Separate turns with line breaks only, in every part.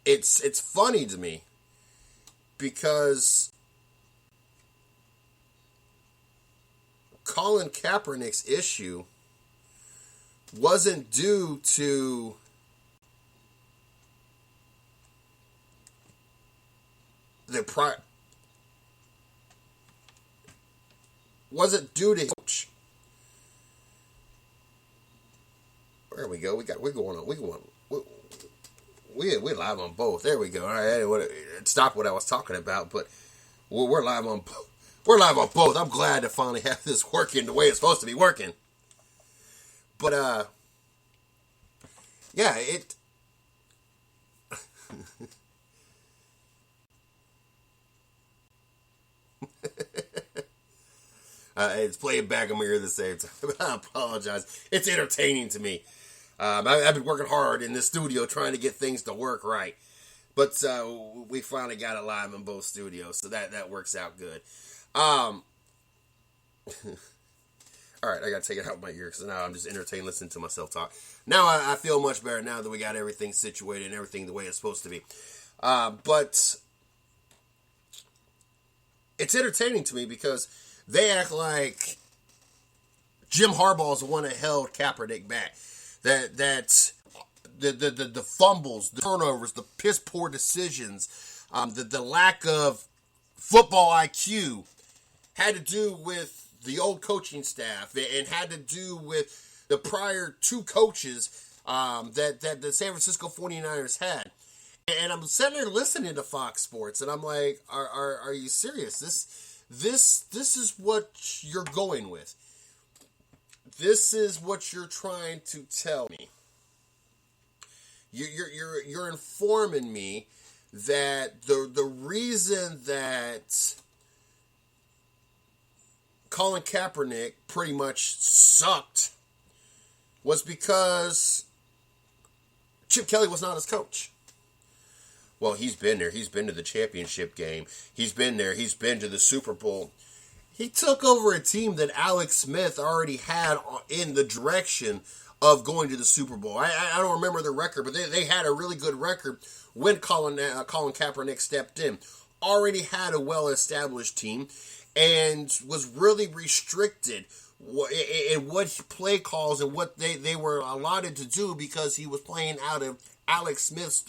it's funny to me because Colin Kaepernick's issue wasn't due to the wasn't due to coach. There we go. We're going on. We're live on both. There we go. All right. Stop what I was talking about, but we're live on. We're live on both. I'm glad to finally have this working the way it's supposed to be working. But yeah, it. It's playing back on my ear at the same time. I apologize. It's entertaining to me. I've been working hard in this studio trying to get things to work right. But we finally got it live in both studios, so that works out good. All right, I got to take it out of my ear because now I'm just entertained listening to myself talk. Now I feel much better now that we got everything situated and everything the way it's supposed to be. But it's entertaining to me because they act like Jim Harbaugh is the one that held Kaepernick back. That the fumbles, the turnovers, the piss poor decisions, the lack of football IQ had to do with the old coaching staff and had to do with the prior two coaches that the San Francisco 49ers had. And I'm sitting there listening to Fox Sports, and I'm like, are you serious? This is what you're going with. This is what you're trying to tell me. You're informing me that the reason that Colin Kaepernick pretty much sucked was because Chip Kelly was not his coach. Well, he's been there. He's been to the championship game. He's been there. He's been to the Super Bowl. He took over a team that Alex Smith already had in the direction of going to the Super Bowl. I don't remember the record, but they had a really good record when Colin Kaepernick stepped in. Already had a well-established team and was really restricted in what play calls and what they were allotted to do because he was playing out of Alex Smith's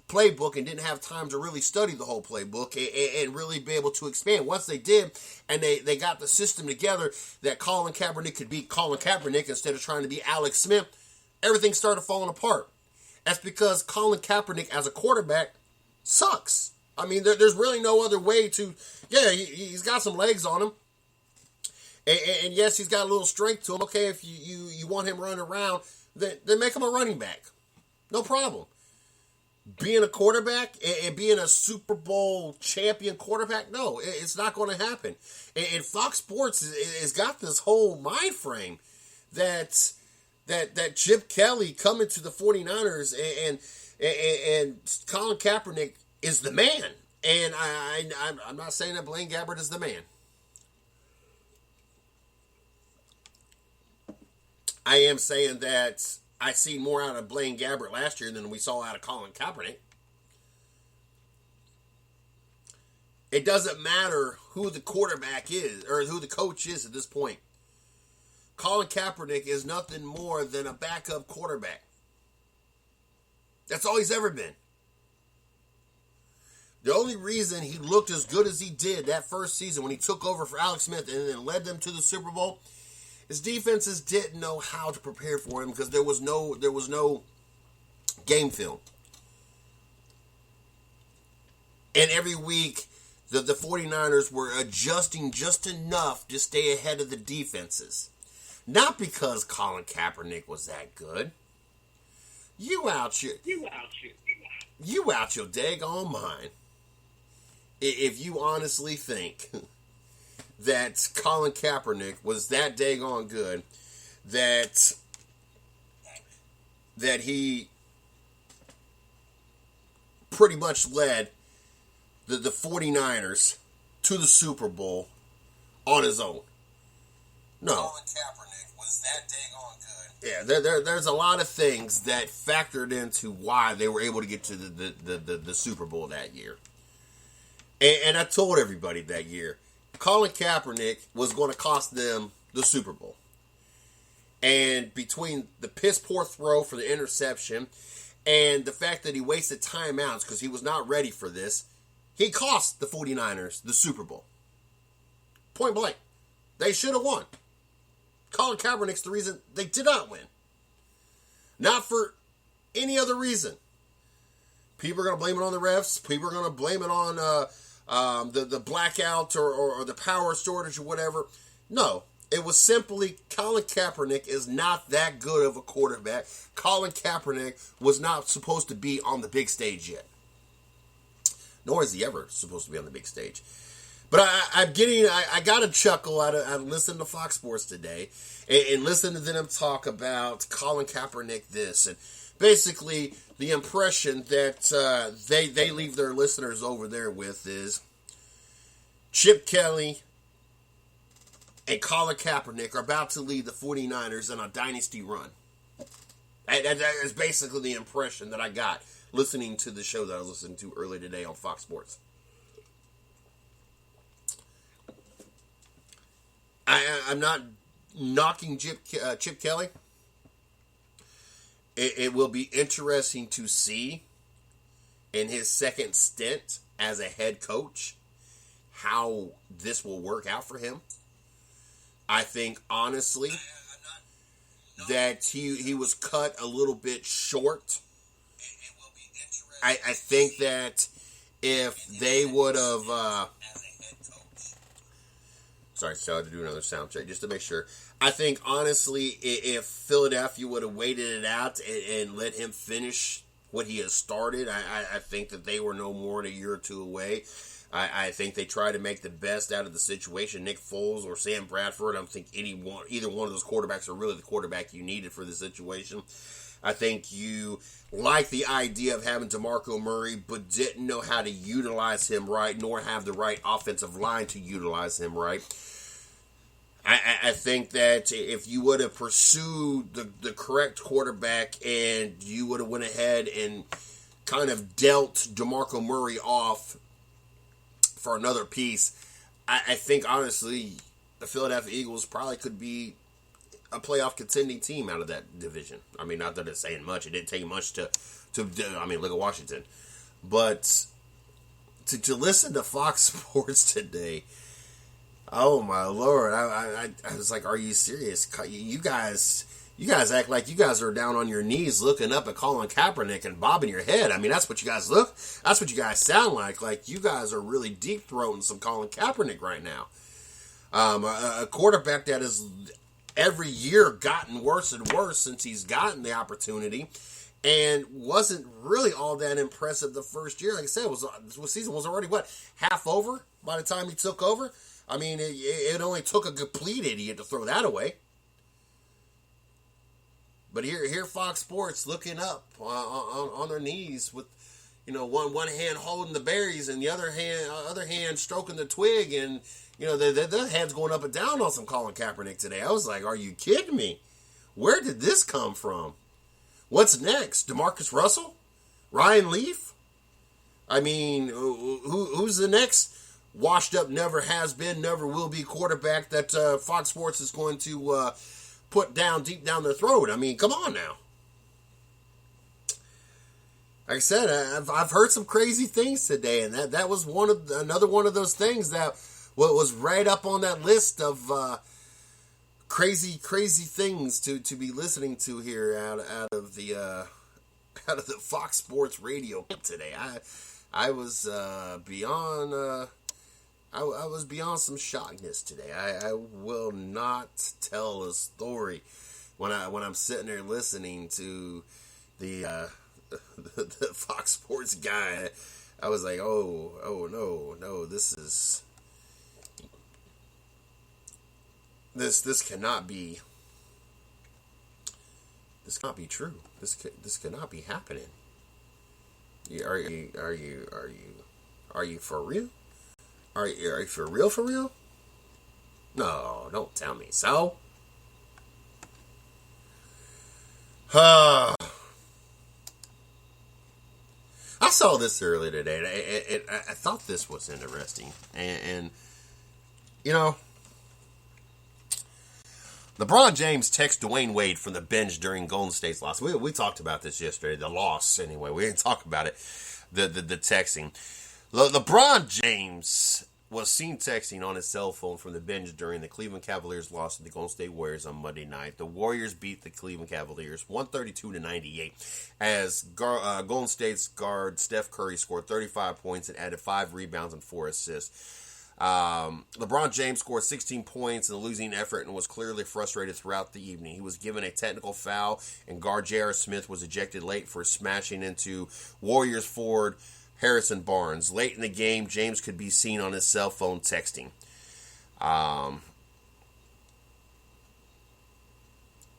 playbook and didn't have time to really study the whole playbook and really be able to expand. Once they did, and they got the system together that Colin Kaepernick could be Colin Kaepernick instead of trying to be Alex Smith, everything started falling apart. That's because Colin Kaepernick as a quarterback sucks. I mean, there's really no other way to... Yeah, he's got some legs on him. And yes, he's got a little strength to him. Okay, if you want him running around, then make him a running back. No problem. Being a quarterback and being a Super Bowl champion quarterback, no, it's not going to happen. And Fox Sports has got this whole mind frame that Chip Kelly coming to the 49ers and Colin Kaepernick is the man. And I'm not saying that Blaine Gabbert is the man. I am saying that I see more out of Blaine Gabbert last year than we saw out of Colin Kaepernick. It doesn't matter who the quarterback is or who the coach is at this point. Colin Kaepernick is nothing more than a backup quarterback. That's all he's ever been. The only reason he looked as good as he did that first season when he took over for Alex Smith and then led them to the Super Bowl, his defenses didn't know how to prepare for him because there was no game film. And every week, the 49ers were adjusting just enough to stay ahead of the defenses. Not because Colin Kaepernick was that good. You out your daggone mind. If you honestly think that Colin Kaepernick was that daggone good, that he pretty much led the 49ers to the Super Bowl on his own. No. Colin Kaepernick was that dang on good. Yeah, there's a lot of things that factored into why they were able to get to the Super Bowl that year. And I told everybody that year, Colin Kaepernick was going to cost them the Super Bowl. And between the piss poor throw for the interception and the fact that he wasted timeouts because he was not ready for this, he cost the 49ers the Super Bowl. Point blank. They should have won. Colin Kaepernick's the reason they did not win. Not for any other reason. People are going to blame it on the refs. People are going to blame it on the blackout or the power shortage or whatever. No. It was simply Colin Kaepernick is not that good of a quarterback. Colin Kaepernick was not supposed to be on the big stage yet. Nor is he ever supposed to be on the big stage. But I got a chuckle out of listening to Fox Sports today and listening to them talk about Colin Kaepernick this. And basically the impression that they leave their listeners over there with is Chip Kelly and Colin Kaepernick are about to lead the 49ers on a dynasty run. That is basically the impression that I got listening to the show that I was listening to earlier today on Fox Sports. I'm not knocking Chip Kelly. It will be interesting to see in his second stint as a head coach how this will work out for him. I think, honestly, that he was cut a little bit short. I think that if they would have... Sorry, so I had to do another sound check just to make sure. I think, honestly, if Philadelphia would have waited it out and let him finish what he has started, I think that they were no more than a year or two away. I think they tried to make the best out of the situation. Nick Foles or Sam Bradford, I don't think either one of those quarterbacks are really the quarterback you needed for the situation. I think you like the idea of having DeMarco Murray, but didn't know how to utilize him right, nor have the right offensive line to utilize him right. I think that if you would have pursued the correct quarterback and you would have went ahead and kind of dealt DeMarco Murray off for another piece, I think, honestly, the Philadelphia Eagles probably could be a playoff contending team out of that division. I mean, not that it's saying much. It didn't take much to look at Washington. But to listen to Fox Sports today, oh my Lord, I was like, are you serious? You guys act like you guys are down on your knees looking up at Colin Kaepernick and bobbing your head. I mean, that's what you guys that's what you guys sound like. Like, you guys are really deep-throating some Colin Kaepernick right now. A quarterback that has every year gotten worse and worse since he's gotten the opportunity and wasn't really all that impressive the first year. Like I said, the season was already, half over by the time he took over? I mean, it only took a complete idiot to throw that away. But here Fox Sports looking up on their knees with, one hand holding the berries and the other hand stroking the twig, and the head's going up and down on some Colin Kaepernick today. I was like, are you kidding me? Where did this come from? What's next? DeMarcus Russell? Ryan Leaf? I mean, who's the next washed up, never has been, never will be quarterback that Fox Sports is going to put down deep down their throat? I mean, come on now. Like I said, I've heard some crazy things today, and that was another one of those things that was right up on that list of crazy things to be listening to here out of the Fox Sports Radio today. I was beyond. I was beyond some shockness today. I will not tell a story when I'm sitting there listening to the Fox Sports guy. I was like, oh no, this cannot be. This cannot be true. This cannot be happening. Are you for real? Are you for real? No. don't tell me so. I saw this earlier today, and I thought this was interesting. And you know, LeBron James texts Dwayne Wade from the bench during Golden State's loss. We talked about this yesterday, the loss anyway. We didn't talk about it, the texting. LeBron James was seen texting on his cell phone from the bench during the Cleveland Cavaliers' loss to the Golden State Warriors on Monday night. The Warriors beat the Cleveland Cavaliers 132-98 as Golden State's guard Steph Curry scored 35 points and added 5 rebounds and 4 assists. LeBron James scored 16 points in the losing effort and was clearly frustrated throughout the evening. He was given a technical foul, and guard J.R. Smith was ejected late for smashing into Warriors forward Harrison Barnes. Late in the game, James could be seen on his cell phone texting. The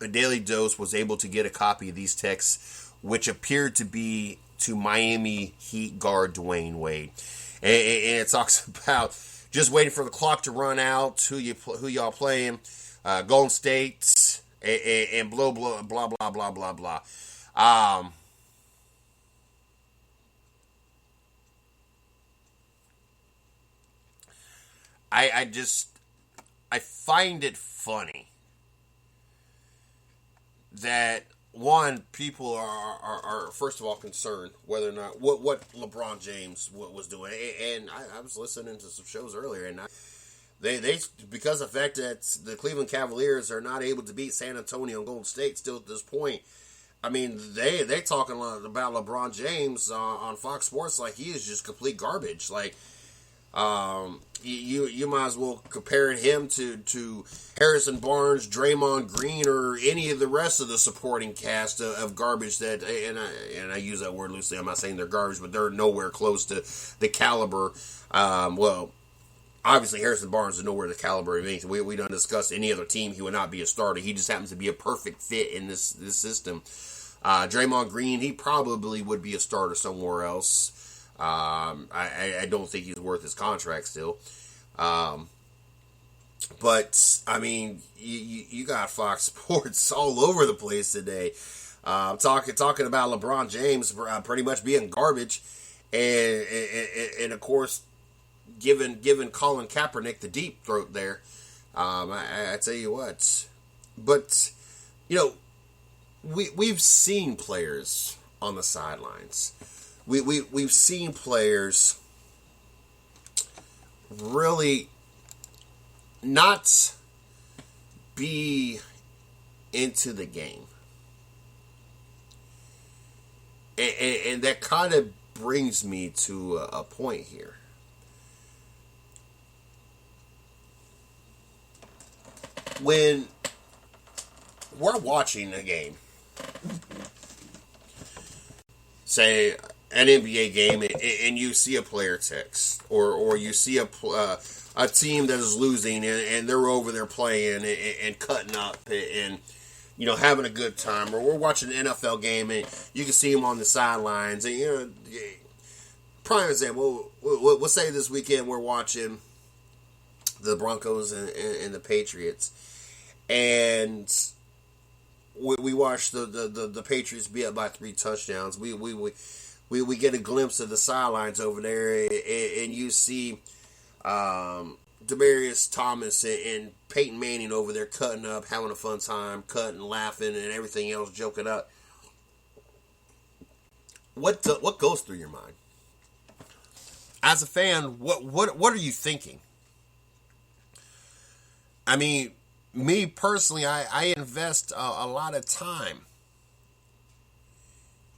Daily Dose was able to get a copy of these texts, which appeared to be to Miami Heat guard Dwayne Wade. And it talks about just waiting for the clock to run out, who y'all playing, Golden State, and blah, blah, blah, blah, blah, blah, blah. I find it funny that one, people are first of all concerned whether or not what LeBron James was doing, and I was listening to some shows earlier, and they because of the fact that the Cleveland Cavaliers are not able to beat San Antonio and Golden State still at this point. I mean, they talking about LeBron James on Fox Sports like he is just complete garbage. Like, you might as well compare him to Harrison Barnes, Draymond Green, or any of the rest of the supporting cast of garbage that, and I use that word loosely. I'm not saying they're garbage, but they're nowhere close to the caliber. Well, obviously Harrison Barnes is nowhere the caliber of anything. We don't discuss any other team. He would not be a starter. He just happens to be a perfect fit in this system. Draymond Green, he probably would be a starter somewhere else. I don't think he's worth his contract still. But, I mean, you got Fox Sports all over the place today. Talking about LeBron James pretty much being garbage. And of course, giving Colin Kaepernick the deep throat there. I tell you what. But, you know, we've seen players on the sidelines. We've seen players really not be into the game. And that kind of brings me to a point here. When we're watching a game, say an NBA game, and you see a player text, or you see a team that is losing, and they're over there playing and cutting up and you know having a good time, or we're watching an NFL game and you can see them on the sidelines, and you know, prime example, we'll say this weekend we're watching the Broncos and the Patriots, and we watched the Patriots be up by 3 touchdowns. We get a glimpse of the sidelines over there, and you see Demaryius Thomas and Peyton Manning over there cutting up, having a fun time, cutting, laughing, and everything else, joking up. What goes through your mind as a fan? What are you thinking? I mean, me personally, I invest a lot of time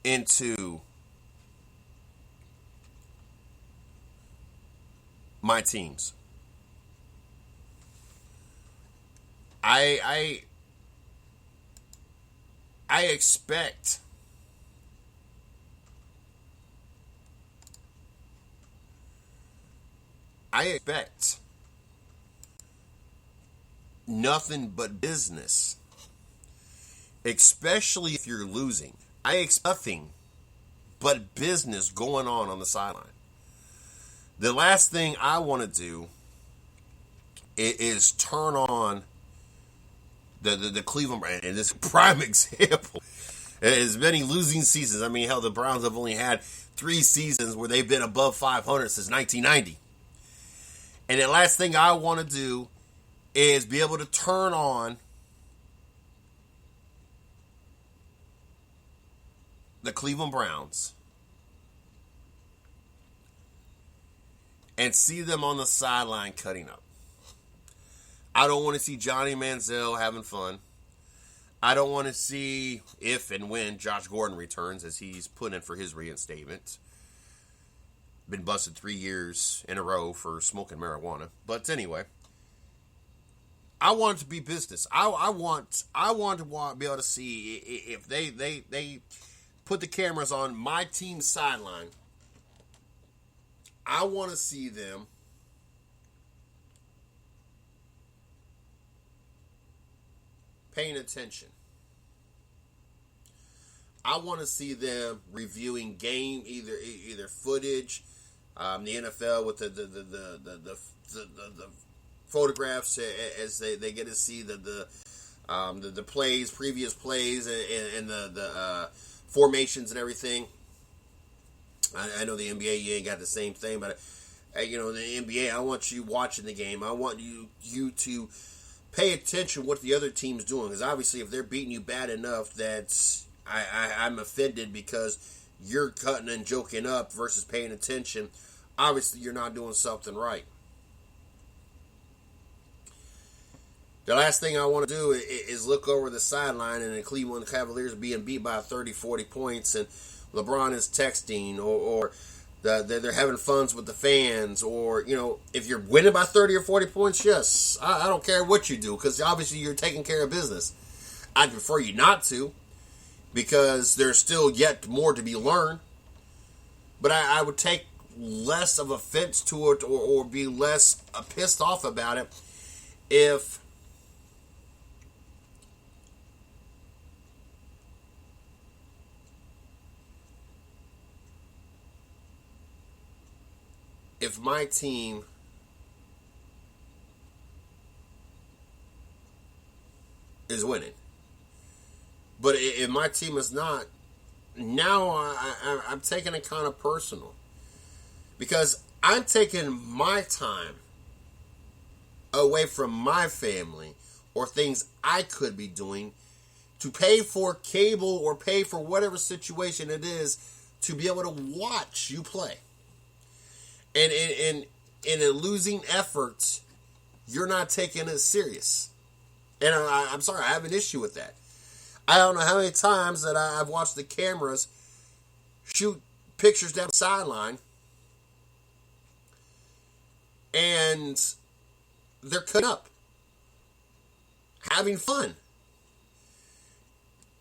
into my teams. I expect nothing but business, especially if you're losing. I expect nothing but business going on the sideline. The last thing I want to do is turn on the Cleveland Browns, and this prime example. As many losing seasons. I mean, hell, the Browns have only had 3 seasons where they've been above 500 since 1990. And the last thing I want to do is be able to turn on the Cleveland Browns and see them on the sideline cutting up. I don't want to see Johnny Manziel having fun. I don't want to see if and when Josh Gordon returns, as he's put in for his reinstatement. Been busted 3 years in a row for smoking marijuana. But anyway, I want it to be business. I want to be able to see if they put the cameras on my team's sideline. I want to see them paying attention. I want to see them reviewing game, either footage, the NFL with the photographs as they get to see the plays, previous plays, and the formations and everything. I know the NBA, you ain't got the same thing, but in the NBA, I want you watching the game. I want you to pay attention to what the other team's doing, because obviously if they're beating you bad enough that I'm offended because you're cutting and joking up versus paying attention, obviously you're not doing something right. The last thing I want to do is look over the sideline and the Cleveland Cavaliers being beat by 30, 40 points, and LeBron is texting, or they're having fun with the fans, or, if you're winning by 30 or 40 points, yes, I don't care what you do, because obviously you're taking care of business. I'd prefer you not to, because there's still yet more to be learned. But I would take less of offense to it, or be less pissed off about it if my team is winning. But if my team is not, now I'm taking it kind of personal. Because I'm taking my time away from my family or things I could be doing to pay for cable or pay for whatever situation it is to be able to watch you play. And in a losing effort, you're not taking it serious. And I'm sorry, I have an issue with that. I don't know how many times that I've watched the cameras shoot pictures down the sideline, and they're cut up, having fun.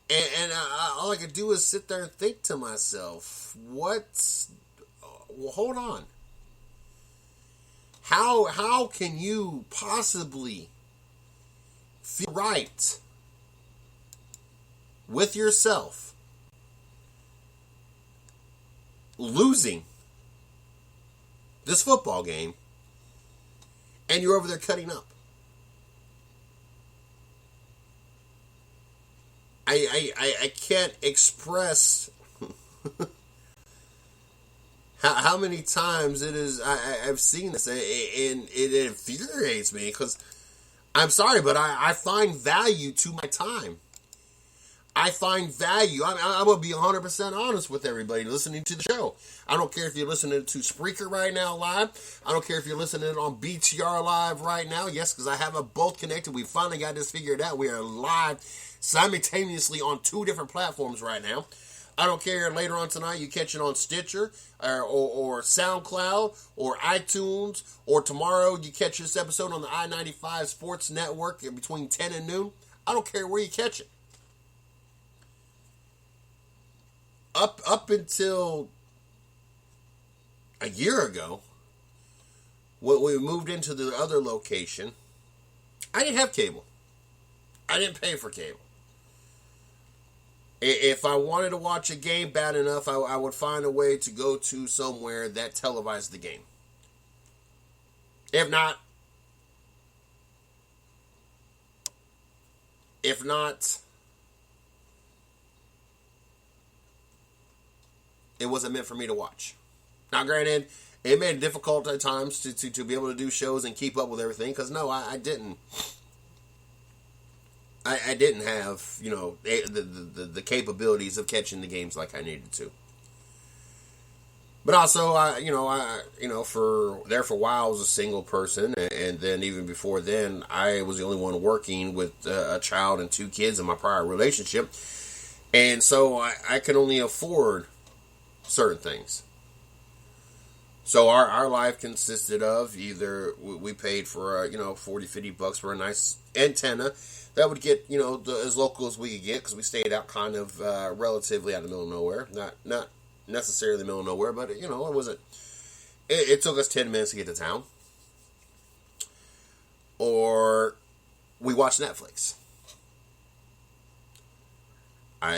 And all I could do is sit there and think to myself, well, hold on. How can you possibly feel right with yourself losing this football game and you're over there cutting up? I can't express how many times it is I've seen this, and it infuriates me, because I'm sorry, but I find value to my time. I find value. I'm going to be 100% honest with everybody listening to the show. I don't care if you're listening to Spreaker right now live. I don't care if you're listening on BTR live right now. Yes, because I have them both connected. We finally got this figured out. We are live simultaneously on 2 different platforms right now. I don't care later on tonight you catch it on Stitcher or SoundCloud or iTunes, or tomorrow you catch this episode on the I-95 Sports Network between 10 and noon. I don't care where you catch it. Up until a year ago, when we moved into the other location, I didn't have cable. I didn't pay for cable. If I wanted to watch a game bad enough, I would find a way to go to somewhere that televised the game. If not, if not, it wasn't meant for me to watch. Now, granted, it made it difficult at times to be able to do shows and keep up with everything, because no, I didn't. I didn't have, the capabilities of catching the games like I needed to. But also, for a while I was a single person, and then even before then, I was the only one working with a child and 2 kids in my prior relationship, and so I could only afford certain things. So our life consisted of either we paid for $40-$50 for a nice antenna that would get as local as we could get, because we stayed out kind of relatively out of the middle of nowhere, not necessarily the middle of nowhere, but it wasn't. It took us 10 minutes to get to town, or we watched Netflix.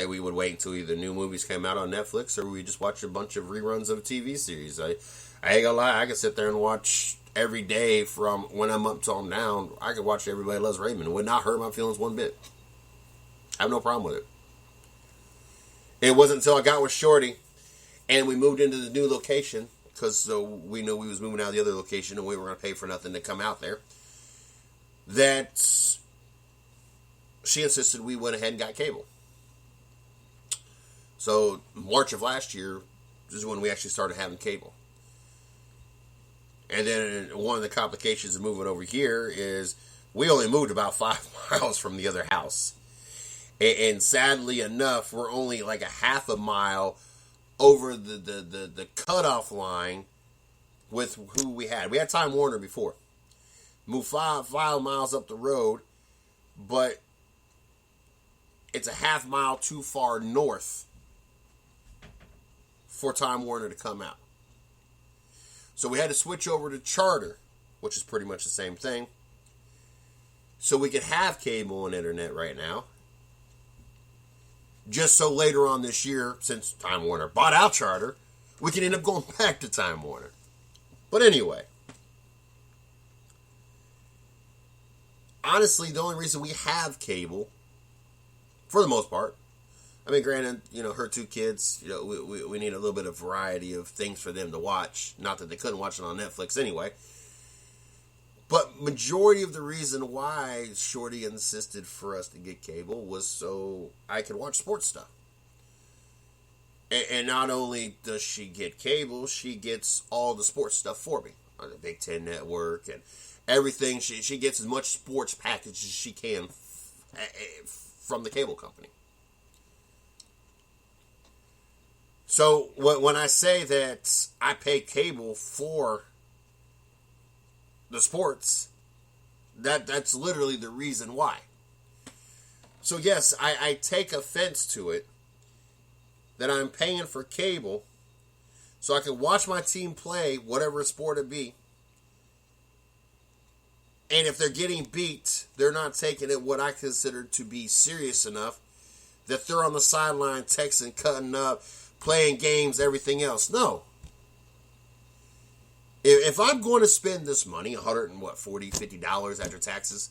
We would wait until either new movies came out on Netflix, or we just watch a bunch of reruns of a TV series. I ain't gonna lie, I could sit there and watch every day from when I'm up till I'm down. I could watch Everybody Loves Raymond. It would not hurt my feelings one bit. I have no problem with it. It wasn't until I got with Shorty and we moved into the new location, because we knew we was moving out of the other location and we were going to pay for nothing to come out there, that she insisted we went ahead and got cable. So March of last year is when we actually started having cable. And then one of the complications of moving over here is we only moved about 5 miles from the other house. And sadly enough, we're only like a half a mile over the cutoff line with who we had. We had Time Warner before. Moved 5 miles up the road, but it's a half mile too far north for Time Warner to come out. So we had to switch over to Charter, which is pretty much the same thing, so we could have cable and internet right now. Just so later on this year, since Time Warner bought out Charter, we can end up going back to Time Warner. But anyway, honestly, the only reason we have cable, for the most part, I mean, granted, her 2 kids, we need a little bit of variety of things for them to watch. Not that they couldn't watch it on Netflix anyway. But majority of the reason why Shorty insisted for us to get cable was so I could watch sports stuff. And not only does she get cable, she gets all the sports stuff for me on the Big Ten Network and everything. She gets as much sports package as she can from the cable company. So when I say that I pay cable for the sports, that's literally the reason why. So yes, I take offense to it that I'm paying for cable so I can watch my team play whatever sport it be. And if they're getting beat, they're not taking it what I consider to be serious enough that they're on the sideline texting, cutting up, playing games, everything else. No. If I'm going to spend this money, $40, $50 after taxes,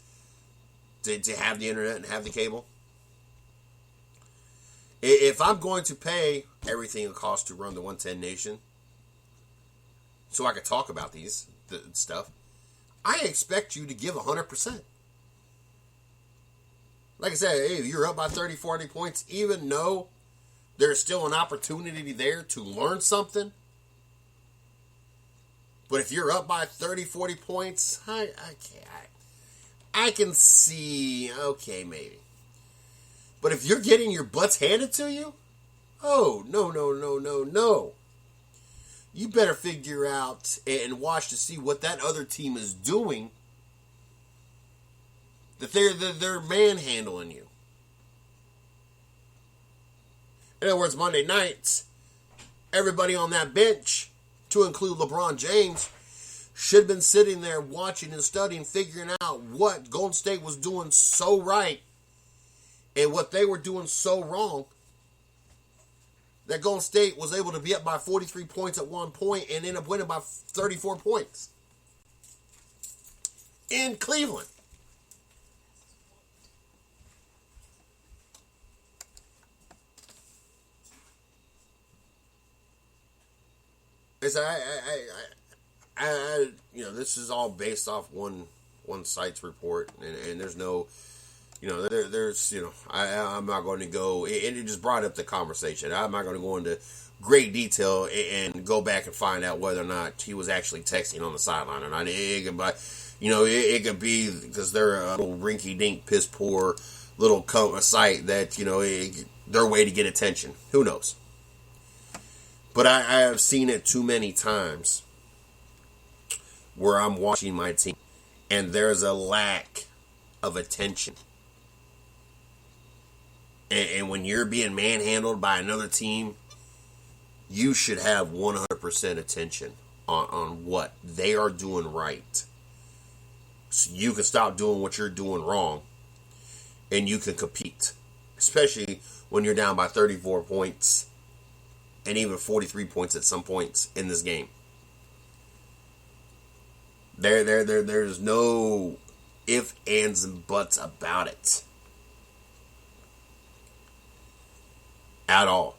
to have the internet and have the cable, if I'm going to pay everything it costs to run the 110 Nation, so I can talk about the stuff, I expect you to give 100%. Like I said, hey, if you're up by 30, 40 points, even though there's still an opportunity there to learn something. But if you're up by 30, 40 points, I can see, okay, maybe. But if you're getting your butts handed to you, oh, no. You better figure out and watch to see what that other team is doing, that they're manhandling you. In other words, Monday nights, everybody on that bench, to include LeBron James, should have been sitting there watching and studying, figuring out what Golden State was doing so right and what they were doing so wrong, that Golden State was able to be up by 43 points at one point and end up winning by 34 points in Cleveland. It's, this is all based off one site's report, and there's no, there's, I'm not going to go, and it just brought up the conversation. I'm not going to go into great detail and go back and find out whether or not he was actually texting on the sideline or not. It could be because they're a little rinky-dink, piss-poor little site that, their way to get attention. Who knows? But I have seen it too many times where I'm watching my team and there's a lack of attention. And when you're being manhandled by another team, you should have 100% attention on what they are doing right. So you can stop doing what you're doing wrong and you can compete. Especially when you're down by 34 points and even 43 points at some points in this game. There's no ifs, ands, and buts about it. At all.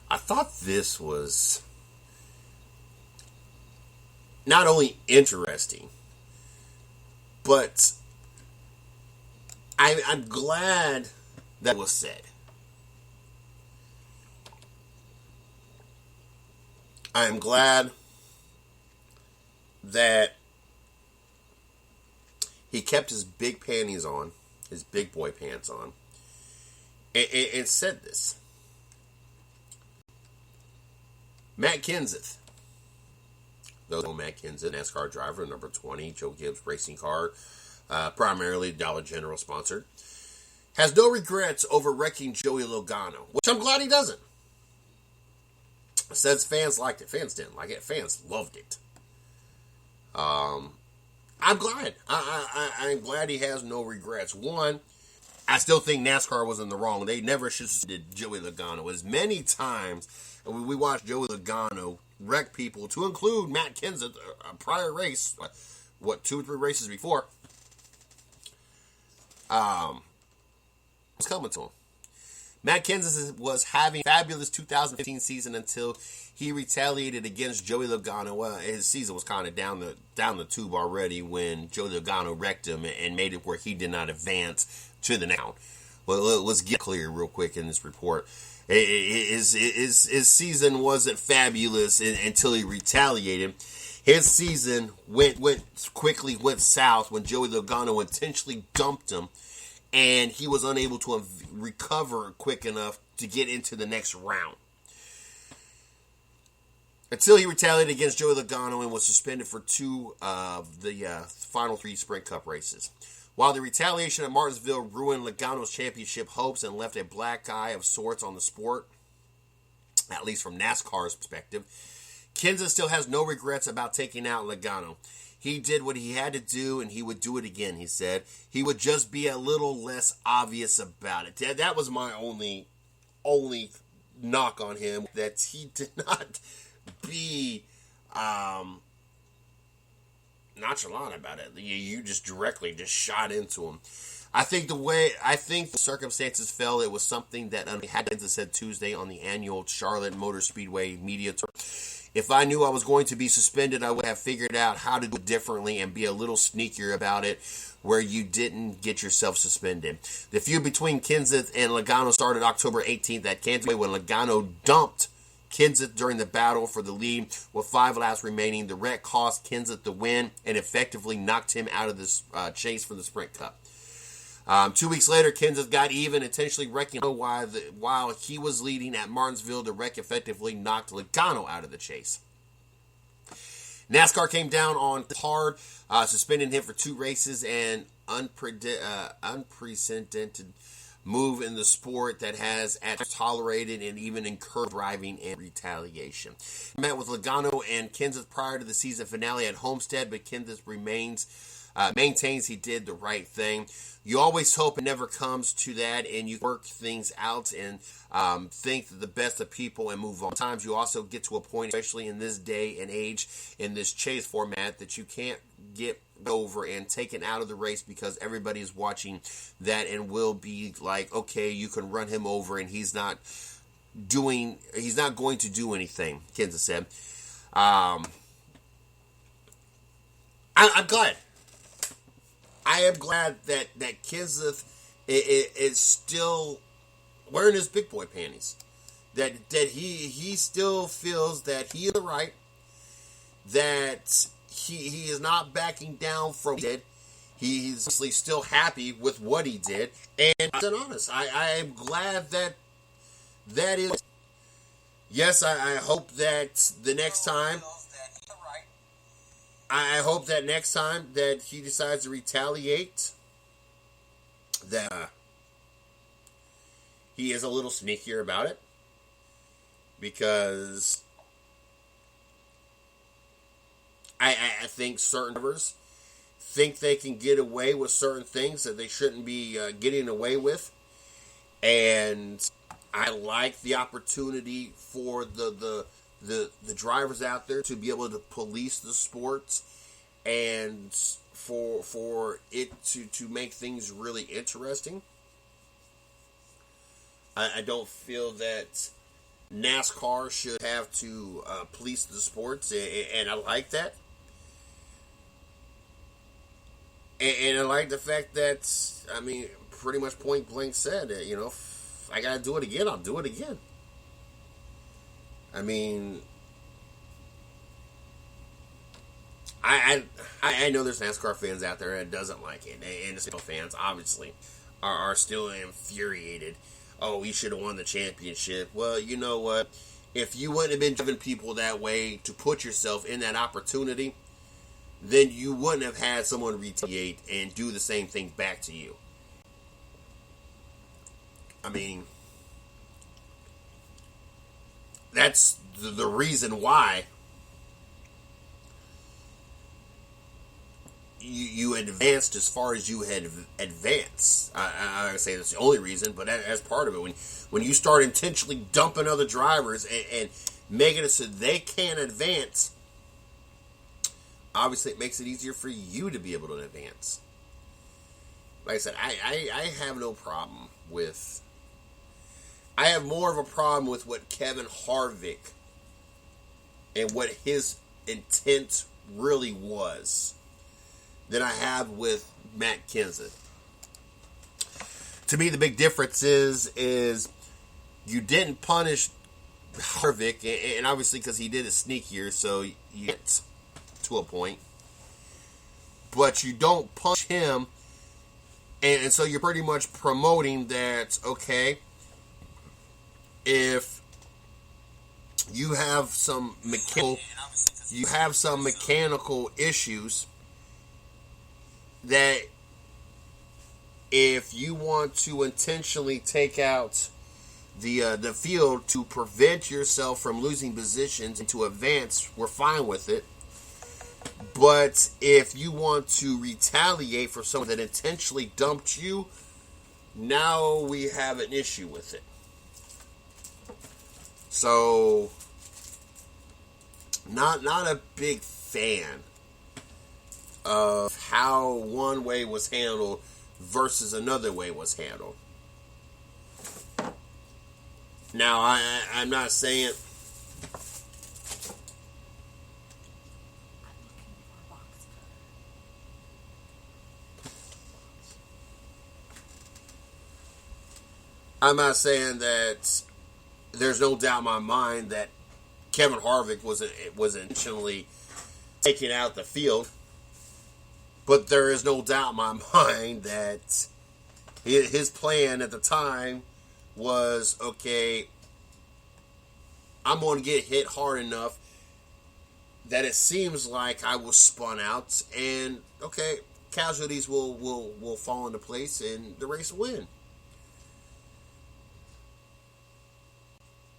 I thought this was not only interesting, but I'm glad that was said. I'm glad that he kept his big panties on, his big boy pants on, and said this. Matt Kenseth. Those know Matt Kenseth, NASCAR driver, number 20, Joe Gibbs racing car, primarily Dollar General sponsored, has no regrets over wrecking Joey Logano, which I'm glad he doesn't. Says fans liked it. Fans didn't like it. Fans loved it. I'm glad. I'm glad he has no regrets. One, I still think NASCAR was in the wrong. They never should have did Joey Logano. As many times we watched Joey Logano wreck people, to include Matt Kenseth, a prior race, 2 or 3 races before, was coming to him. Matt Kenseth was having a fabulous 2015 season until he retaliated against Joey Logano. Well, his season was kind of down the tube already when Joey Logano wrecked him and made it where he did not advance to the now. Well, let's get clear real quick in this report. His season wasn't fabulous until he retaliated. His season went south when Joey Logano intentionally dumped him, and he was unable to recover quick enough to get into the next round. Until he retaliated against Joey Logano and was suspended for 2 of the final 3 Sprint Cup races. While the retaliation at Martinsville ruined Logano's championship hopes and left a black eye of sorts on the sport, at least from NASCAR's perspective, Kenseth still has no regrets about taking out Logano. He did what he had to do, and he would do it again, he said. He would just be a little less obvious about it. That was my only knock on him, that he did not be nonchalant about it. You just directly shot into him. I think the circumstances fell. It was something that Kenseth said Tuesday on the annual Charlotte Motor Speedway media tour. If I knew I was going to be suspended, I would have figured out how to do it differently and be a little sneakier about it where you didn't get yourself suspended. The feud between Kenseth and Logano started October 18th at Kansas when Logano dumped Kenseth during the battle for the lead with 5 laps remaining. The wreck cost Kenseth the win and effectively knocked him out of this chase for the Sprint Cup. 2 weeks later, Kenseth got even, intentionally wrecking while he was leading at Martinsville. The wreck effectively knocked Logano out of the chase. NASCAR came down on hard, suspending him for 2 races, and unprecedented move in the sport that has tolerated and even encouraged driving and retaliation. Met with Logano and Kenseth prior to the season finale at Homestead, but Kenseth maintains he did the right thing. You always hope it never comes to that, and you work things out and think the best of people and move on. Sometimes you also get to a point, especially in this day and age, in this chase format, that you can't get over and taken out of the race because everybody is watching that and will be like, okay, you can run him over and he's not He's not going to do anything. Kenseth said. I'm glad. I am glad that Kenseth is still wearing his big boy panties. That he still feels that he is right. That he is not backing down from what he did. He's obviously still happy with what he did. And I'm honest, I am glad that is. Yes, I hope that the next time. I hope that next time that he decides to retaliate, that he is a little sneakier about it. Because I think certain drivers think they can get away with certain things that they shouldn't be getting away with. And I like the opportunity for the drivers out there to be able to police the sports and for it to make things really interesting. I don't feel that NASCAR should have to police the sports, and I like that. And I like the fact that, I mean, pretty much point blank said that, if I gotta do it again, I'll do it again. I mean, I know there's NASCAR fans out there that doesn't like it, and the still fans obviously are still infuriated. Oh, he should have won the championship. Well, you know what? If you wouldn't have been driving people that way to put yourself in that opportunity, then you wouldn't have had someone retaliate and do the same thing back to you. I mean, that's the reason why you advanced as far as you had advanced. I say that's the only reason, but as part of it, when you start intentionally dumping other drivers and making it so they can't advance, obviously it makes it easier for you to be able to advance. Like I said, I have no problem with... I have more of a problem with what Kevin Harvick and what his intent really was than I have with Matt Kenseth. To me, the big difference is you didn't punish Harvick, and obviously because he did it sneakier, so you get to a point. But you don't punish him, and so you're pretty much promoting that, okay, if you have some mechanical issues, that if you want to intentionally take out the field to prevent yourself from losing positions and to advance, we're fine with it. But if you want to retaliate for someone that intentionally dumped you, now we have an issue with it. So, not a big fan of how one way was handled versus another way was handled. Now, I'm not saying... I'm not saying that there's no doubt in my mind that Kevin Harvick was intentionally taking out the field. But there is no doubt in my mind that his plan at the time was, okay, I'm going to get hit hard enough that it seems like I was spun out, and okay, casualties will fall into place and the race will win.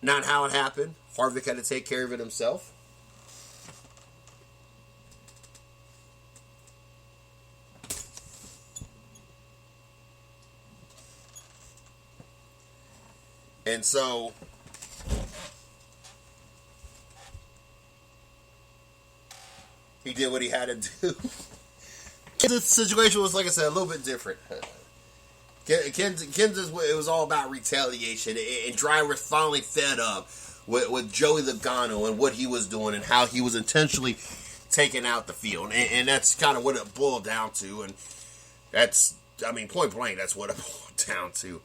Not how it happened. Harvick had to take care of it himself. And so, he did what he had to do. The situation was, like I said, a little bit different. Kansas, it was all about retaliation, and drivers finally fed up with Joey Logano and what he was doing and how he was intentionally taking out the field, and that's kind of what it boiled down to, and that's, I mean, point blank, that's what it boiled down to.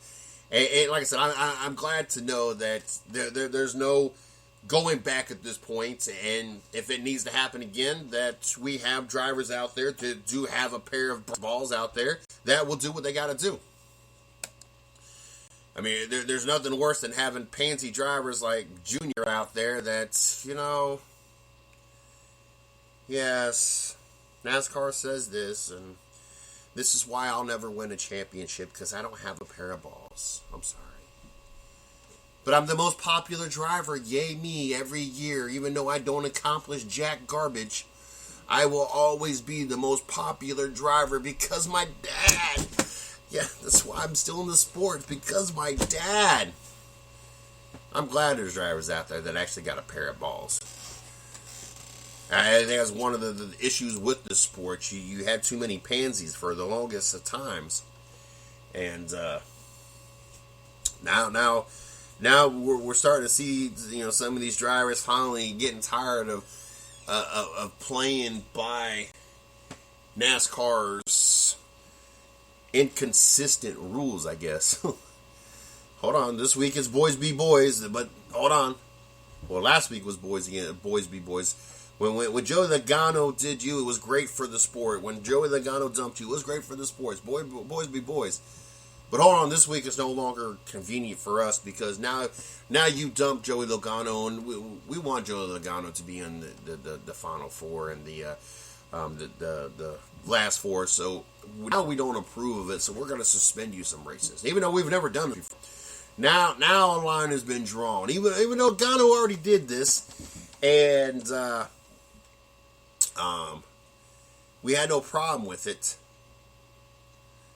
And like I said, I'm glad to know that there's no going back at this point, and if it needs to happen again, that we have drivers out there that do have a pair of balls out there that will do what they got to do. I mean, there's nothing worse than having pansy drivers like Junior out there that, you know, yes, NASCAR says this, and this is why I'll never win a championship, because I don't have a pair of balls. I'm sorry. But I'm the most popular driver, yay me, every year. Even though I don't accomplish jack garbage, I will always be the most popular driver because my dad. Yeah, that's why I'm still in the sport, because my dad. I'm glad there's drivers out there that actually got a pair of balls. I think that's one of the issues with the sport. You had too many pansies for the longest of times. And now we're starting to see, you know, some of these drivers finally getting tired of playing by NASCAR's inconsistent rules, I guess. Hold on, this week is boys be boys, but hold on. Well, last week was boys be boys. When Joey Logano did you, it was great for the sport. When Joey Logano dumped you, it was great for the sports. Boys be boys. But hold on, this week is no longer convenient for us, because now you dump Joey Logano, and we want Joey Logano to be in the Final Four and the last four. So now we don't approve of it, so we're going to suspend you some races, even though we've never done it before. Now a line has been drawn, even though Logano already did this, and we had no problem with it.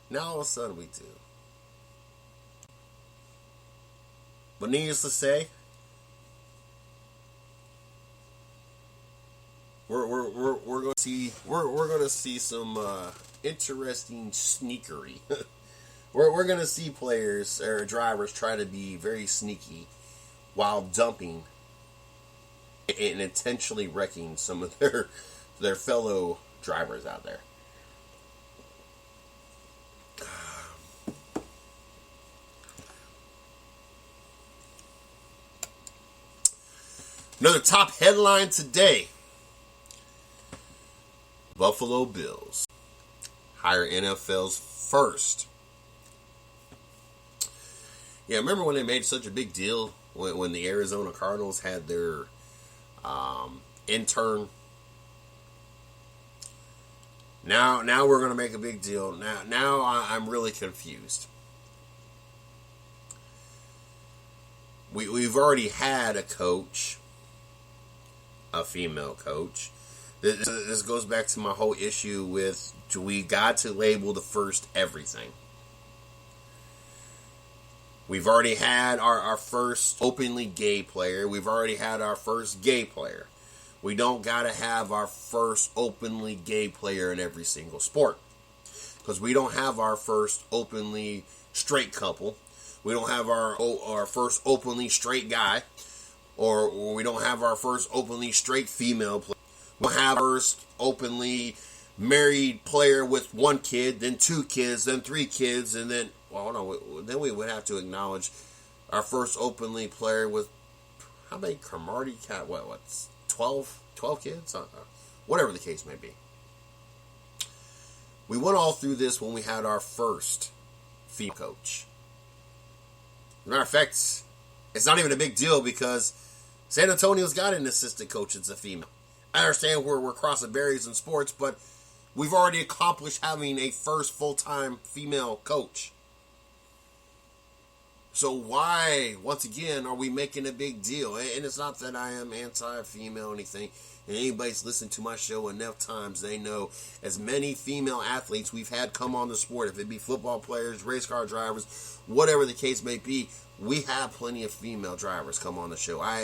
Now all of a sudden we do. But needless to say, we're going to see some interesting sneakery. we're going to see players or drivers try to be very sneaky while dumping and intentionally wrecking some of their fellow drivers out there. Another top headline today. Buffalo Bills hire NFL's first. Yeah, remember when they made such a big deal when the Arizona Cardinals had their intern? Now we're going to make a big deal. Now I'm really confused. We've already had a coach. A female coach. This goes back to my whole issue with, we got to label the first everything. We've already had our first openly gay player. We've already had our first gay player. We don't got to have our first openly gay player in every single sport. Because we don't have our first openly straight couple. We don't have our first openly straight guy. Or we don't have our first openly straight female player. We'll have our first openly married player with one kid, then two kids, then three kids, and then, well, no, then we would have to acknowledge our first openly player with, how many Cromartie cat? What's 12 kids? Whatever the case may be. We went all through this when we had our first female coach. As a matter of fact, it's not even a big deal because San Antonio's got an assistant coach that's a female. I understand we're crossing barriers in sports, but we've already accomplished having a first full-time female coach. So why, once again, are we making a big deal? And it's not that I am anti-female or anything. And anybody's listened to my show enough times, they know as many female athletes we've had come on the sport, if it be football players, race car drivers, whatever the case may be, we have plenty of female drivers come on the show. I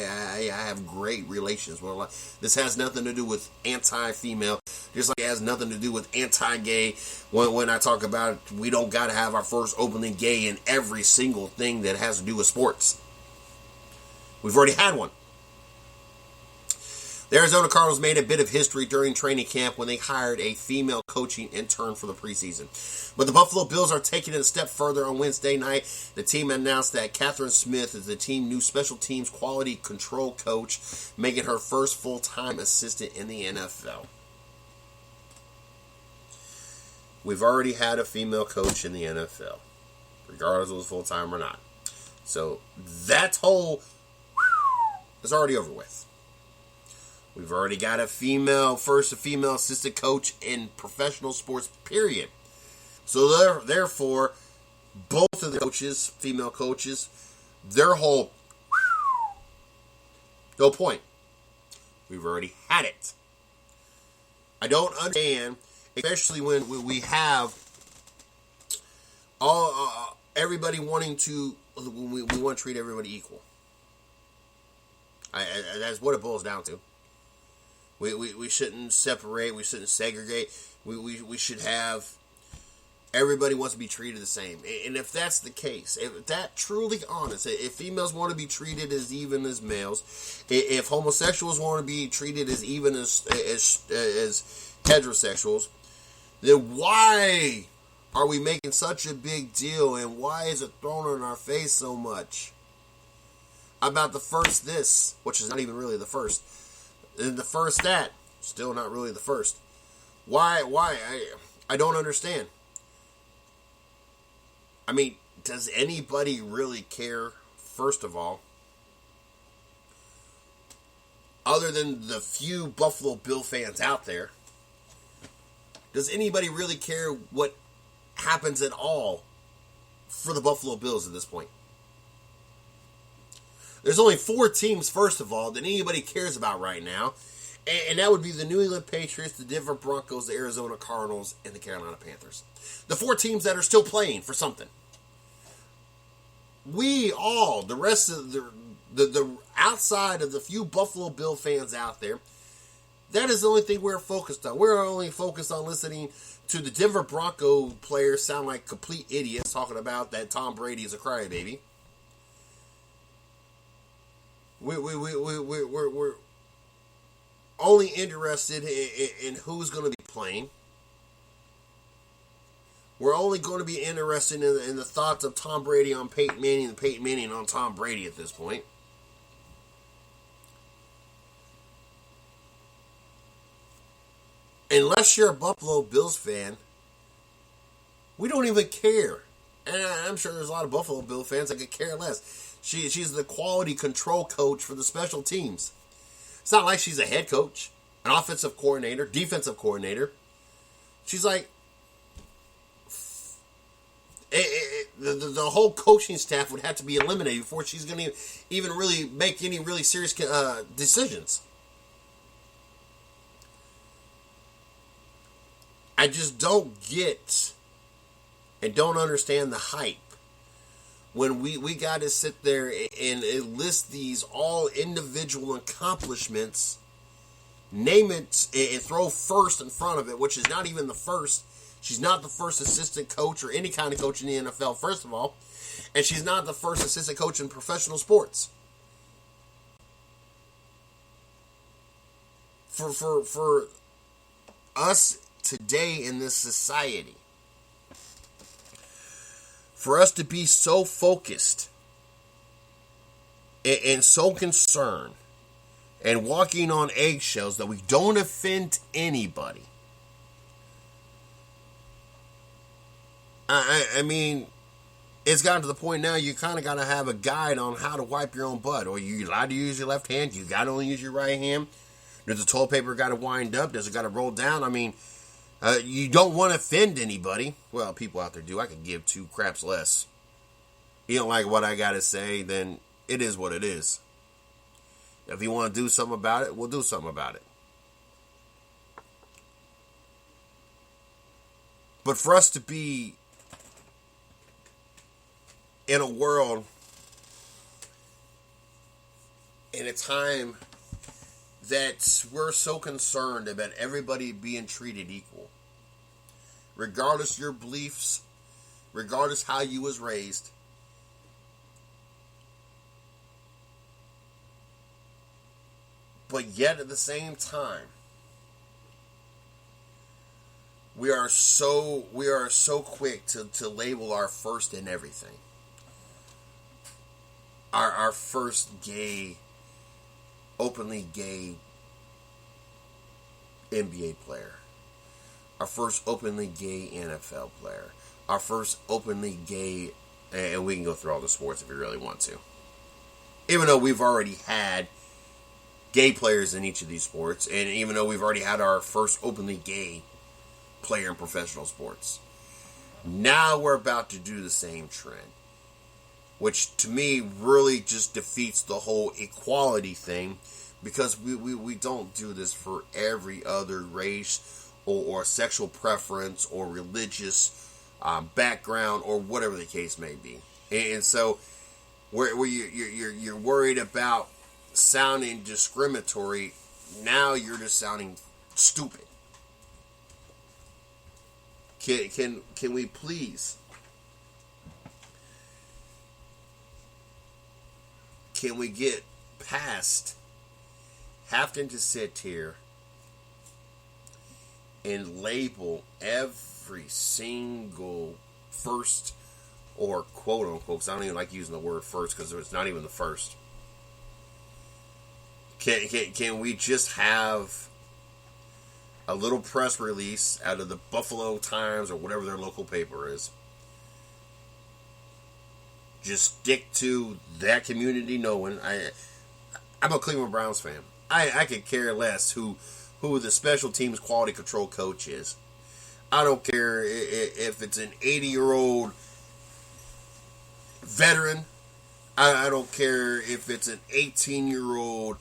have great relations with a lot. This has nothing to do with anti-female. Just like it has nothing to do with anti-gay. When I talk about we don't got to have our first openly gay in every single thing that has to do with sports. We've already had one. The Arizona Cardinals made a bit of history during training camp when they hired a female coaching intern for the preseason. But the Buffalo Bills are taking it a step further on Wednesday night. The team announced that Catherine Smith is the team's new special teams quality control coach, making her first full-time assistant in the NFL. We've already had a female coach in the NFL, regardless of it was full-time or not. So that whole is already over with. We've already got a female assistant coach in professional sports, period. So therefore, both of the coaches, female coaches, their whole no point. We've already had it. I don't understand, especially when we have all everybody wanting to, we want to treat everybody equal. That's what it boils down to. We shouldn't separate. We shouldn't segregate. We should have everybody wants to be treated the same. And if that's the case, if that truly honest, if females want to be treated as even as males, if homosexuals want to be treated as even as heterosexuals, then why are we making such a big deal, and why is it thrown in our face so much about the first this, which is not even really the first? And the first that, still not really the first. Why? I don't understand. I mean, does anybody really care, first of all? Other than the few Buffalo Bill fans out there, does anybody really care what happens at all for the Buffalo Bills at this point? There's only 4 teams, first of all, that anybody cares about right now. And that would be the New England Patriots, the Denver Broncos, the Arizona Cardinals, and the Carolina Panthers. The 4 teams that are still playing for something. We all, the rest of the outside of the few Buffalo Bill fans out there, that is the only thing we're focused on. We're only focused on listening to the Denver Bronco players sound like complete idiots talking about that Tom Brady is a crybaby. We're only interested in who's going to be playing. We're only going to be interested in the thoughts of Tom Brady on Peyton Manning and Peyton Manning on Tom Brady at this point. Unless you're a Buffalo Bills fan, we don't even care. And I'm sure there's a lot of Buffalo Bill fans that could care less. She's the quality control coach for the special teams. It's not like she's a head coach, an offensive coordinator, defensive coordinator. She's like, the whole coaching staff would have to be eliminated before she's going to even really make any really serious decisions. I just don't get and don't understand the hype when we got to sit there and list these all individual accomplishments, name it and throw first in front of it, which is not even the first. She's not the first assistant coach or any kind of coach in the NFL, first of all. And she's not the first assistant coach in professional sports. For us today in this society, for us to be so focused and so concerned and walking on eggshells that we don't offend anybody. I mean, it's gotten to the point now you kind of got to have a guide on how to wipe your own butt. Or you allowed to use your left hand, you got to only use your right hand. Does the toilet paper got to wind up? Does it got to roll down? I mean, you don't want to offend anybody. Well, people out there do. I could give 2 craps less. You don't like what I got to say, then it is what it is. If you want to do something about it, we'll do something about it. But for us to be in a world, in a time that we're so concerned about everybody being treated equal, regardless of your beliefs, regardless how you was raised. But yet at the same time, we are so quick to label our first in everything. Our first openly gay NBA player. Our first openly gay NFL player. Our first openly gay, and we can go through all the sports if we really want to. Even though we've already had gay players in each of these sports, and even though we've already had our first openly gay player in professional sports, now we're about to do the same trend, which to me really just defeats the whole equality thing, because we don't do this for every other race or sexual preference or religious background or whatever the case may be. And so where you're worried about sounding discriminatory, now you're just sounding stupid. Can we please? Can we get past having to sit here and label every single first, or quote unquote, because I don't even like using the word first because it's not even the first. Can we just have a little press release out of the Buffalo Times or whatever their local paper is? Just stick to that community knowing. I'm a Cleveland Browns fan. I could care less who the special teams quality control coach is. I don't care if it's an 80-year-old veteran. I don't care if it's an 18-year-old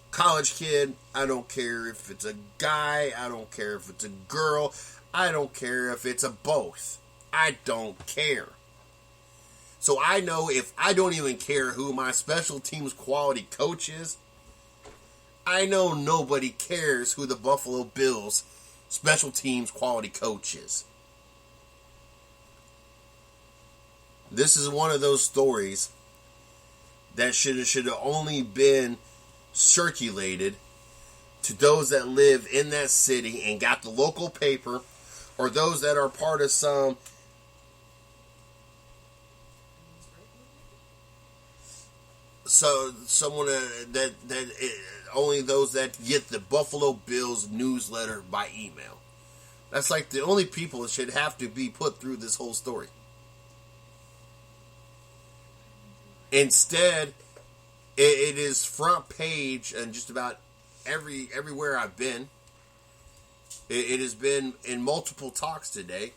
college kid. I don't care if it's a guy. I don't care if it's a girl. I don't care if it's a both. I don't care. So I know if I don't even care who my special teams quality coach is, I know nobody cares who the Buffalo Bills special teams quality coach is. This is one of those stories that should have only been circulated to those that live in that city and got the local paper, or those that are part of someone that only those that get the Buffalo Bills newsletter by email. That's like the only people that should have to be put through this whole story. Instead, it is front page and just about everywhere I've been. It has been in multiple talks today.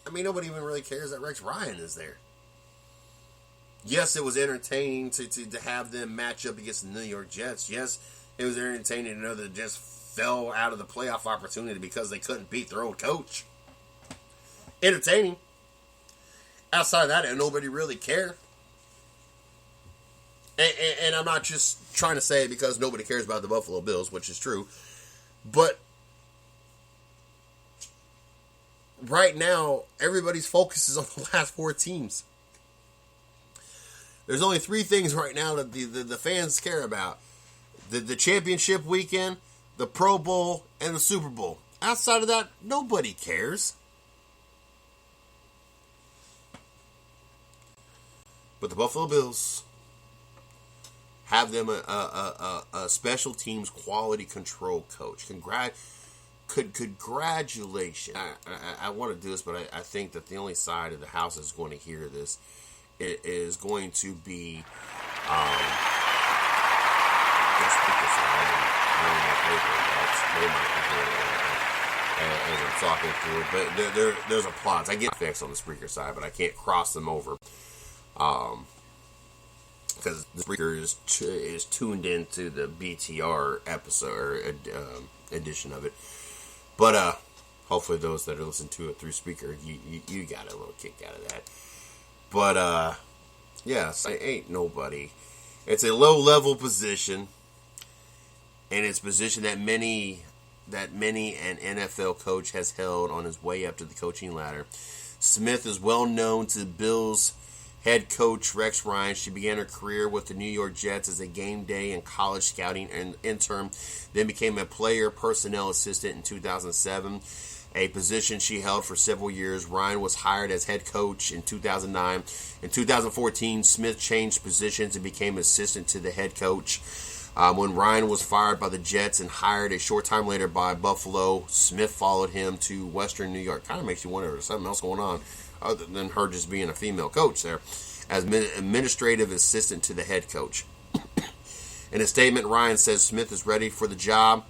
I mean, nobody even really cares that Rex Ryan is there. Yes, it was entertaining to have them match up against the New York Jets. Yes, it was entertaining to know that the Jets fell out of the playoff opportunity because they couldn't beat their old coach. Entertaining. Outside of that, nobody really cared. And I'm not just trying to say it because nobody cares about the Buffalo Bills, which is true. But right now, everybody's focus is on the last four teams. There's only three things right now that the fans care about. The championship weekend, the Pro Bowl, and the Super Bowl. Outside of that, nobody cares. But the Buffalo Bills have them a special teams quality control coach. Congratulations. I want to do this, but I think that the only side of the house that's going to hear this is going to be as I'm talking through it. But there's applause. I get effects on the Spreaker side, but I can't cross them over. Because the Spreaker is tuned into the BTR episode edition of it. But hopefully those that are listening to it through Spreaker, you got a little kick out of that. But yes, ain't nobody It's a low-level position, and it's a position that many an NFL coach has held on his way up to the coaching ladder. Smith is well known to the Bills head coach Rex Ryan. She began her career with the New York Jets as a game day and college scouting intern, then became a player personnel assistant in 2007, a position she held for several years. Ryan was hired as head coach in 2009. In 2014, Smith changed positions and became assistant to the head coach. When Ryan was fired by the Jets and hired a short time later by Buffalo, Smith followed him to Western New York. Kind of makes you wonder if there's something else going on other than her just being a female coach there, as administrative assistant to the head coach. In a statement, Ryan says Smith is ready for the job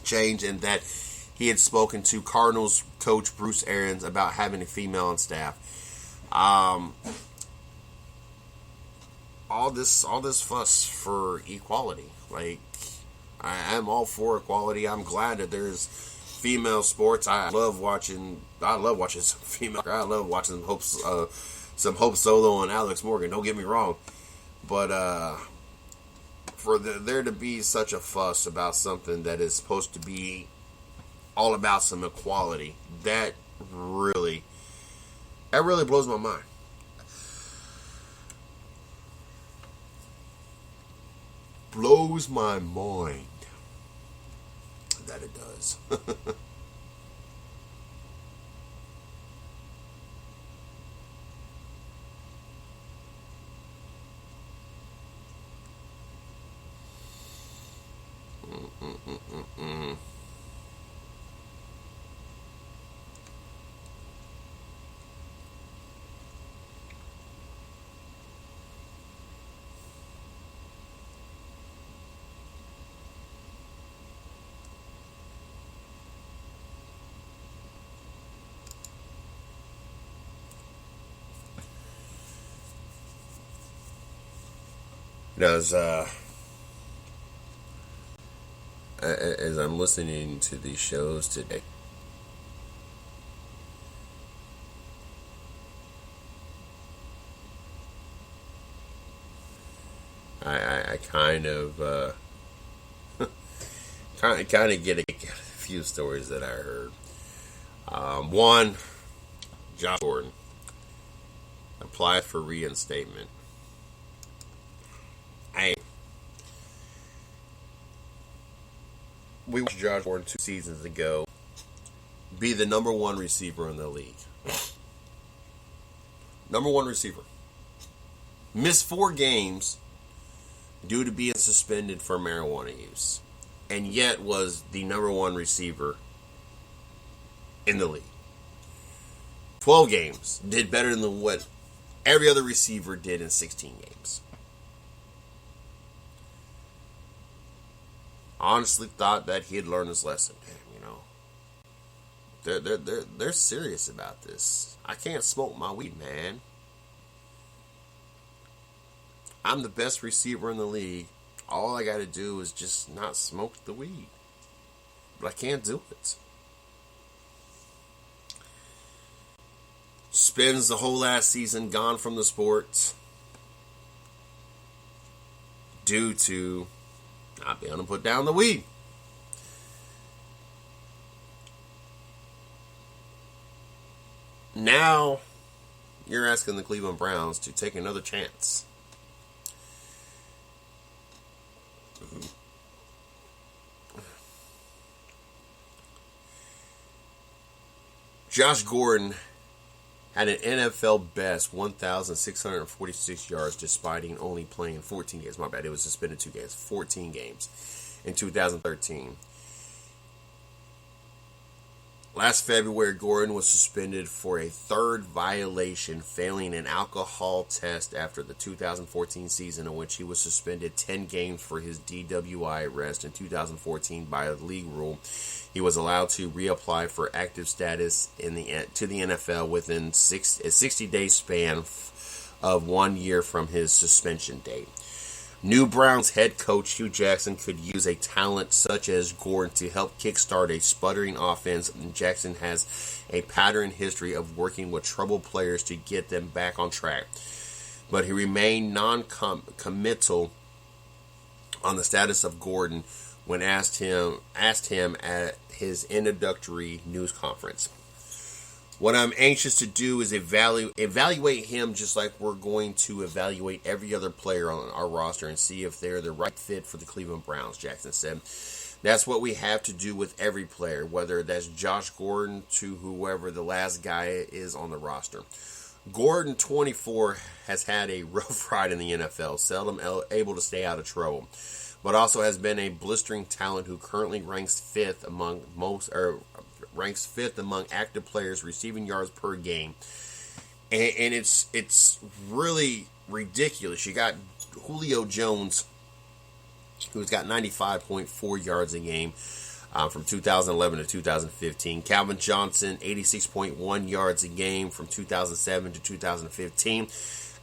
change and that he had spoken to Cardinals coach Bruce Arians about having a female on staff. All this fuss for equality. Like, I am all for equality. I'm glad that there's female sports. I love watching some female. I love watching some Hope Solo and Alex Morgan. Don't get me wrong, but for there to be such a fuss about something that is supposed to be all about some equality, that really blows my mind. Blows my mind that it does. As I'm listening to these shows today, I kind of get a few stories that I heard. One, Josh Gordon applied for reinstatement. We watched Josh Gordon 2 seasons ago be the number one receiver in the league. Number one receiver. Missed 4 games due to being suspended for marijuana use, and yet was the number one receiver in the league. 12 games. Did better than what every other receiver did in 16 games. Honestly thought that he had learned his lesson. They're serious about this. I can't smoke my weed, man. I'm the best receiver in the league. All I got to do is just not smoke the weed. But I can't do it. Spends the whole last season gone from the sport due to not being able to put down the weed. Now, you're asking the Cleveland Browns to take another chance. Josh Gordon had an NFL best 1,646 yards despite only playing 14 games. My bad, it was suspended 2 games. 14 games in 2013. Last February, Gordon was suspended for a 3rd violation, failing an alcohol test after the 2014 season, in which he was suspended 10 games for his DWI arrest. In 2014, by a league rule, he was allowed to reapply for active status to the NFL within a 60-day span of 1 year from his suspension date. New Browns head coach Hugh Jackson could use a talent such as Gordon to help kickstart a sputtering offense. Jackson has a pattern history of working with troubled players to get them back on track. but he remained non-committal on the status of Gordon when asked him at his introductory news conference. What I'm anxious to do is evaluate him just like we're going to evaluate every other player on our roster and see if they're the right fit for the Cleveland Browns, Jackson said. That's what we have to do with every player, whether that's Josh Gordon to whoever the last guy is on the roster. Gordon, 24, has had a rough ride in the NFL, seldom able to stay out of trouble, but also has been a blistering talent who currently ranks fifth among active players receiving yards per game. And it's really ridiculous. You got Julio Jones, who's got 95.4 yards a game from 2011 to 2015. Calvin Johnson, 86.1 yards a game from 2007 to 2015.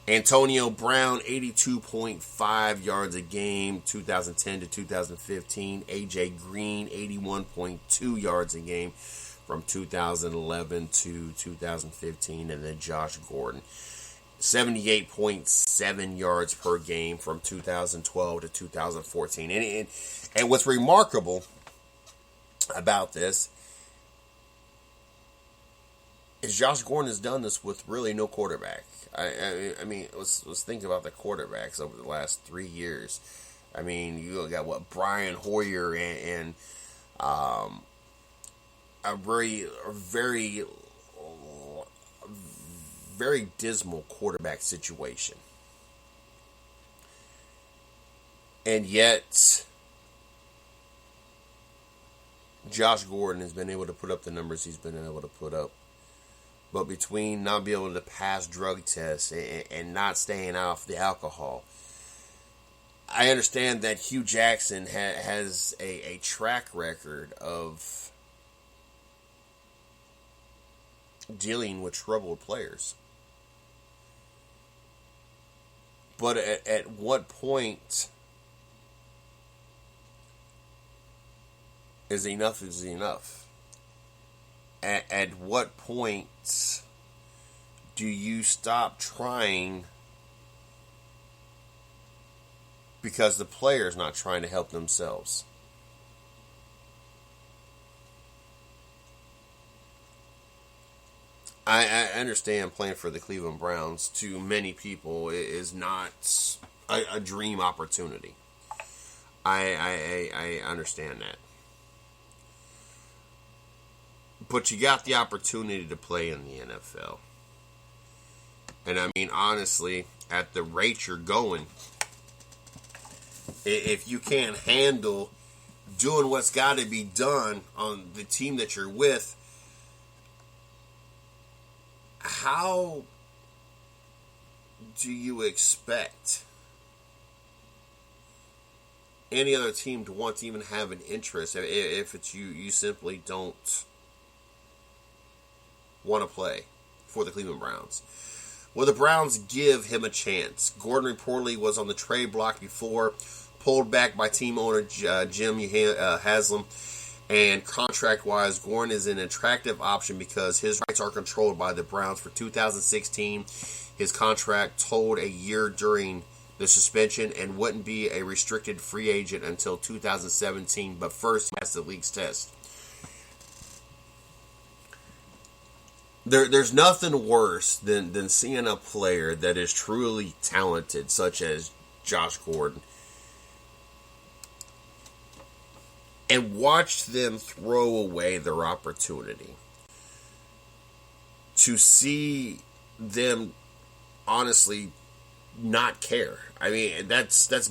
Antonio Brown, 82.5 yards a game, 2010 to 2015. AJ Green, 81.2 yards a game from 2011 to 2015. And then Josh Gordon, 78.7 yards per game from 2012 to 2014. And what's remarkable about this is Josh Gordon has done this with really no quarterback. I mean, let's think about the quarterbacks over the last 3 years. I mean, you got Brian Hoyer and a very dismal quarterback situation. And yet, Josh Gordon has been able to put up the numbers he's been able to put up. But between not being able to pass drug tests and not staying off the alcohol, I understand that Hugh Jackson has a track record of dealing with troubled players. But at what point is enough? At what point do you stop trying because the player's not trying to help themselves? I understand playing for the Cleveland Browns to many people is not a dream opportunity. I understand that. But you got the opportunity to play in the NFL. And I mean, honestly, at the rate you're going, if you can't handle doing what's got to be done on the team that you're with, how do you expect any other team to want to even have an interest if it's you simply don't want to play for the Cleveland Browns? Will the Browns give him a chance? Gordon reportedly was on the trade block before, pulled back by team owner Jim Haslam. And contract-wise, Gordon is an attractive option because his rights are controlled by the Browns. For 2016, his contract told a year during the suspension and wouldn't be a restricted free agent until 2017. But first, he has the league's test. There's nothing worse than seeing a player that is truly talented, such as Josh Gordon, and watch them throw away their opportunity. To see them honestly not care. I mean, that's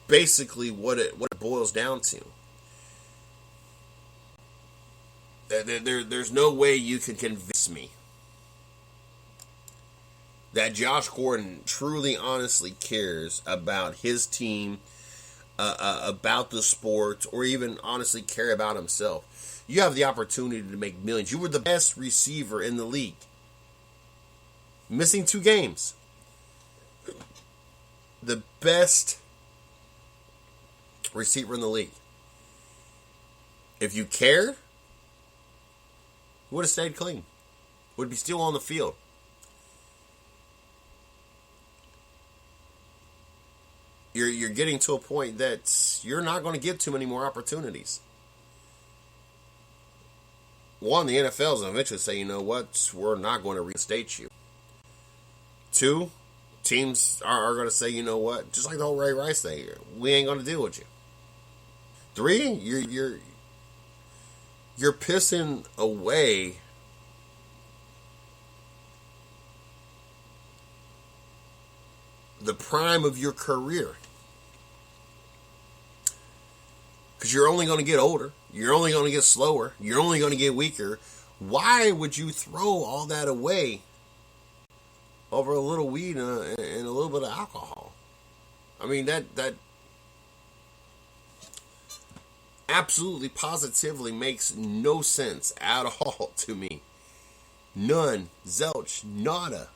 basically what it boils down to. There's no way you can convince me that Josh Gordon truly, honestly cares about his team, about the sport, or even honestly care about himself. You have the opportunity to make millions. You were the best receiver in the league. Missing 2 games. The best receiver in the league. If you cared, would have stayed clean. Would be still on the field. you're getting to a point that you're not going to get too many more opportunities. One, the NFL is going to eventually say, you know what, we're not going to reinstate you. Two, teams are going to say, you know what, just like the whole Ray Rice thing, we ain't going to deal with you. Three, you're pissing away the prime of your career. Because you're only going to get older. You're only going to get slower. You're only going to get weaker. Why would you throw all that away over a little weed and a little bit of alcohol? I mean, that absolutely positively makes no sense at all to me. None. Zilch. Nada.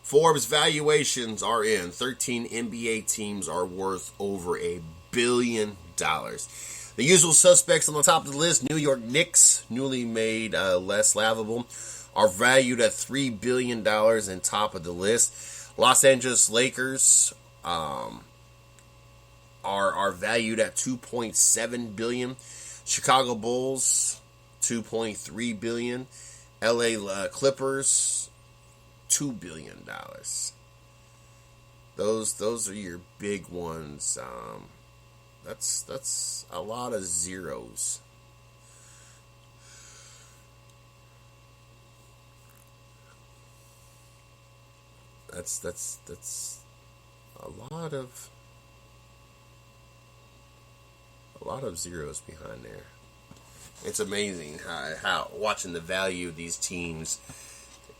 Forbes valuations are in. 13 NBA teams are worth over $1 billion. The usual suspects on the top of the list, New York Knicks, newly made less laughable, are valued at $3 billion and top of the list. Los Angeles Lakers are valued at $2.7 billion. Chicago Bulls, $2.3 billion. LA Clippers, $2 billion. Those are your big ones. That's a lot of zeros. That's a lot of zeros behind there. It's amazing how watching the value of these teams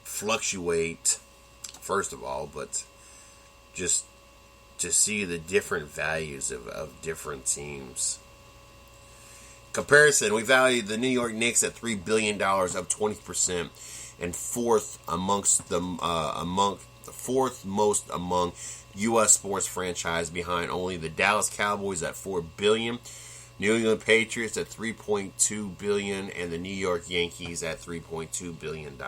fluctuate, first of all, but just to see the different values of different teams. Comparison, we value the New York Knicks at $3 billion, up 20%, and fourth fourth most among U.S. sports franchise, behind only the Dallas Cowboys at $4 billion, New England Patriots at $3.2 billion, and the New York Yankees at $3.2 billion.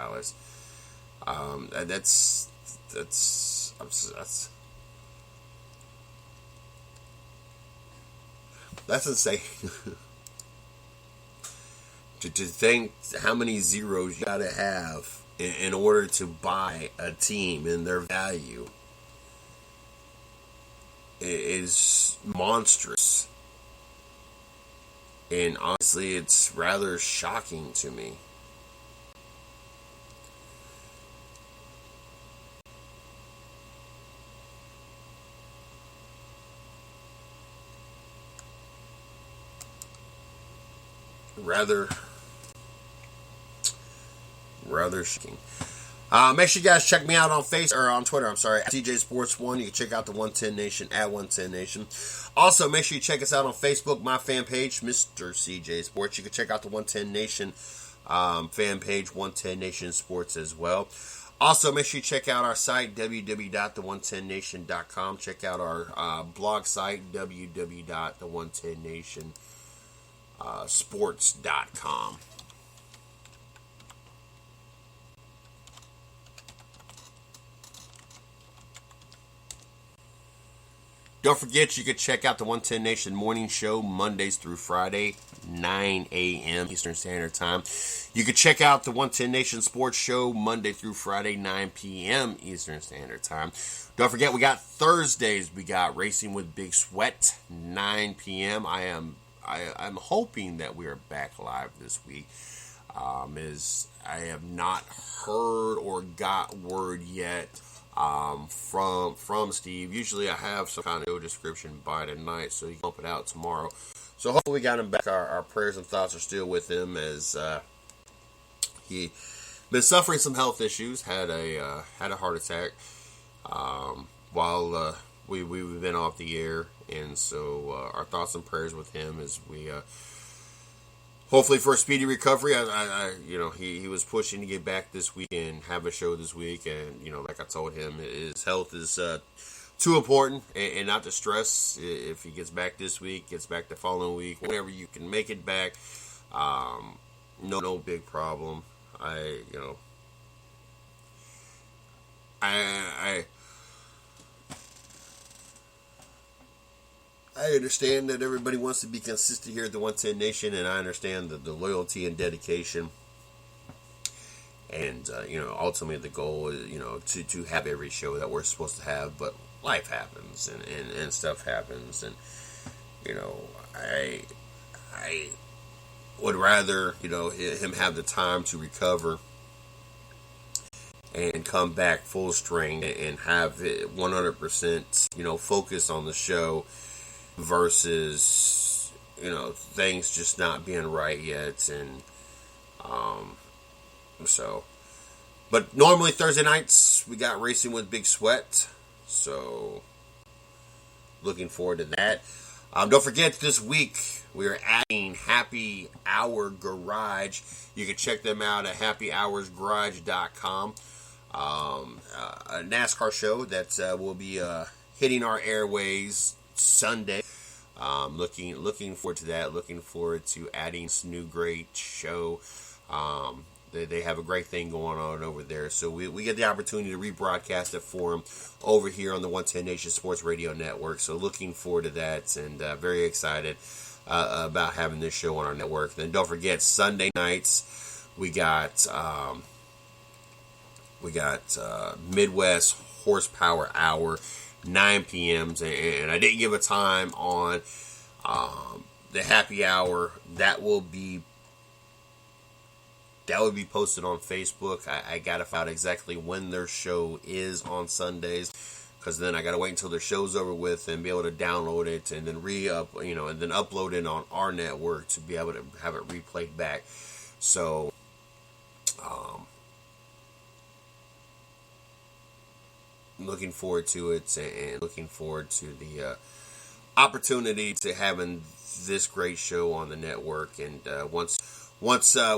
That's insane. to think how many zeros you gotta have in order to buy a team and their value is monstrous. And honestly, it's rather shocking to me. Rather shocking. Make sure you guys check me out on Facebook or on Twitter. I'm sorry, at CJ Sports 1. You can check out the 110 Nation at 110 Nation. Also, make sure you check us out on Facebook, my fan page, Mr. CJ Sports. You can check out the 110 Nation fan page, 110 Nation Sports as well. Also, make sure you check out our site, www.the110nation.com. Check out our blog site, www.the110nation sports.com. Don't forget, you can check out the 110 Nation Morning Show Mondays through Friday, 9 a.m. Eastern Standard Time. You can check out the 110 Nation Sports Show Monday through Friday, 9 p.m. Eastern Standard Time. Don't forget, we got Thursdays. We got Racing with Big Sweat, 9 p.m. I'm hoping that we are back live this week. As I have not heard or got word yet from Steve. Usually I have some kind of description by tonight, so you can pump it out tomorrow. So hopefully we got him back. Our prayers and thoughts are still with him, as he been suffering some health issues. Had a heart attack while we've been off the air, and so our thoughts and prayers with him as we hopefully for a speedy recovery. He was pushing to get back this week and have a show this week, and like I told him, his health is too important, and not to stress. If he gets back this week, gets back the following week, whenever you can make it back, no big problem. I understand that everybody wants to be consistent here at the 110 Nation, and I understand the loyalty and dedication. And, ultimately the goal is, to have every show that we're supposed to have, but life happens and stuff happens. And, I would rather, him have the time to recover and come back full strength and have it 100%, focus on the show versus, things just not being right yet. And, but normally Thursday nights we got Racing with Big Sweat, so looking forward to that. Don't forget, this week we are adding Happy Hour Garage. You can check them out at happyhoursgarage.com. A NASCAR show that will be hitting our airways Sunday. Looking forward to that. Looking forward to adding this new great show. They have a great thing going on over there. So we get the opportunity to rebroadcast it for them over here on the 110 Nation Sports Radio Network. So looking forward to that, and very excited about having this show on our network. Then don't forget, Sunday nights we got Midwest Horsepower Hour, 9 p.m. And I didn't give a time on the happy hour. That will be posted on Facebook. I gotta find out exactly when their show is on Sundays, because then I gotta wait until their show's over with and be able to download it and then and then upload it on our network to be able to have it replayed back. So, looking forward to it, and looking forward to the opportunity to having this great show on the network. And once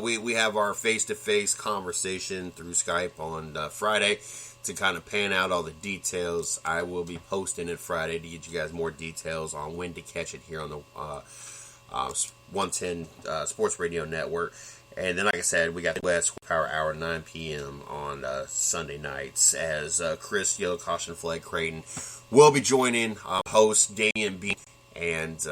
we have our face-to-face conversation through Skype on Friday to kind of pan out all the details, I will be posting it Friday to get you guys more details on when to catch it here on the 110 Sports Radio Network. And then, like I said, we got the West Power Hour, 9 p.m. on Sunday nights, as Chris Yellow Caution Flag Creighton will be joining host Damian B. and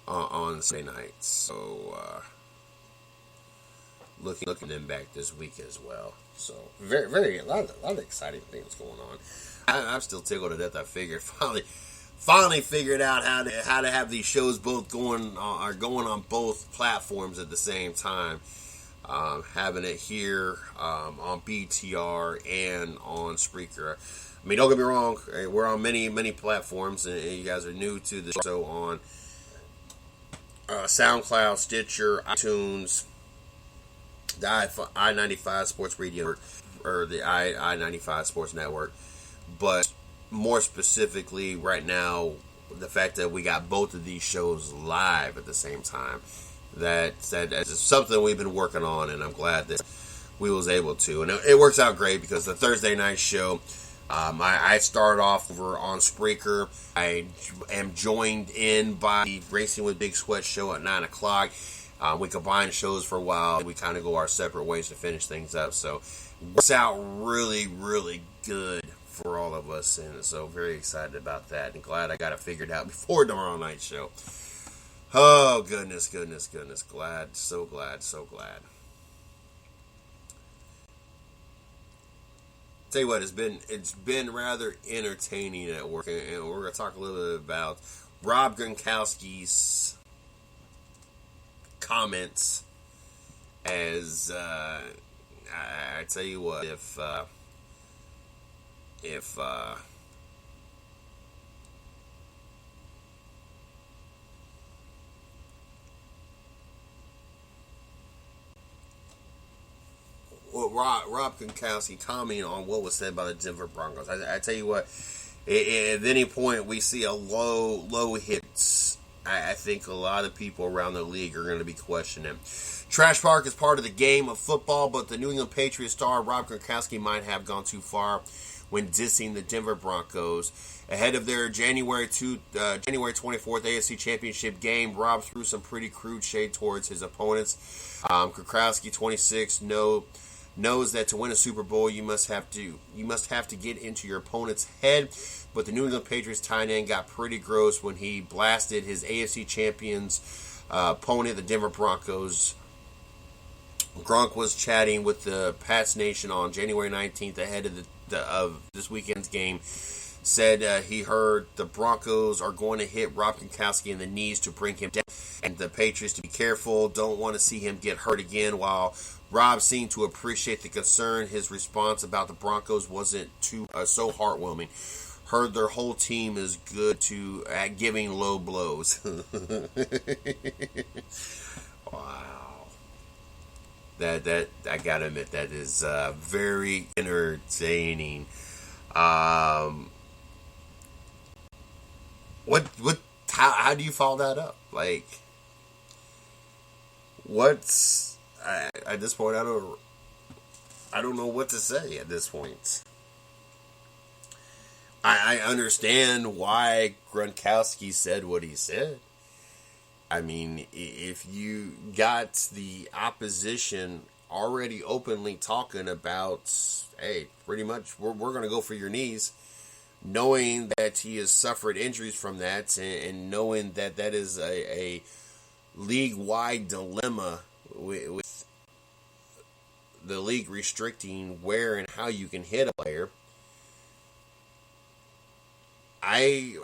on Sunday nights. So looking them back this week as well. So very a lot of exciting things going on. I'm still tickled to death. I figured finally figured out how to have these shows both going on both platforms at the same time. Having it here on BTR and on Spreaker. I mean, don't get me wrong, we're on many platforms, and you guys are new to the show on SoundCloud, Stitcher, iTunes, the I-95 Sports Radio, or the I-95 Sports Network. But more specifically, right now, the fact that we got both of these shows live at the same time, that is something we've been working on, and I'm glad that we was able to. And it works out great, because the Thursday night show, I start off over on Spreaker. I am joined in by the Racing with Big Sweat show at 9 o'clock. We combine shows for a while. We kind of go our separate ways to finish things up. So it works out really, really good for all of us. And so very excited about that, and glad I got it figured out before tomorrow night's show. Oh, goodness. Glad, so glad. Tell you what, it's been rather entertaining at work, and we're going to talk a little bit about Rob Gronkowski's comments. As I tell you what, if Rob Gronkowski commenting on what was said by the Denver Broncos. I tell you what, At any point we see a low hits, I think a lot of people around the league are going to be questioning him. Trash talk is part of the game of football, but the New England Patriots star Rob Gronkowski might have gone too far when dissing the Denver Broncos. Ahead of their January 24th AFC Championship game, Rob threw some pretty crude shade towards his opponents. Gronkowski, 26, knows that to win a Super Bowl, you must have to get into your opponent's head. But the New England Patriots tight end got pretty gross when he blasted his AFC champions opponent, the Denver Broncos. Gronk was chatting with the Pats Nation on January 19th ahead of this weekend's game. Said he heard the Broncos are going to hit Rob Gronkowski in the knees to bring him down, and the Patriots to be careful, don't want to see him get hurt again. While Rob seemed to appreciate the concern, his response about the Broncos wasn't too so heartwarming. Heard their whole team is good at giving low blows. Wow, that I gotta admit that is very entertaining. How do you follow that up? Like, what's at this point? I don't know what to say at this point. I understand why Gronkowski said what he said. I mean, if you got the opposition already openly talking about, hey, pretty much we're going to go for your knees, knowing that he has suffered injuries from that, and knowing that that is a league-wide dilemma with the league restricting where and how you can hit a player, I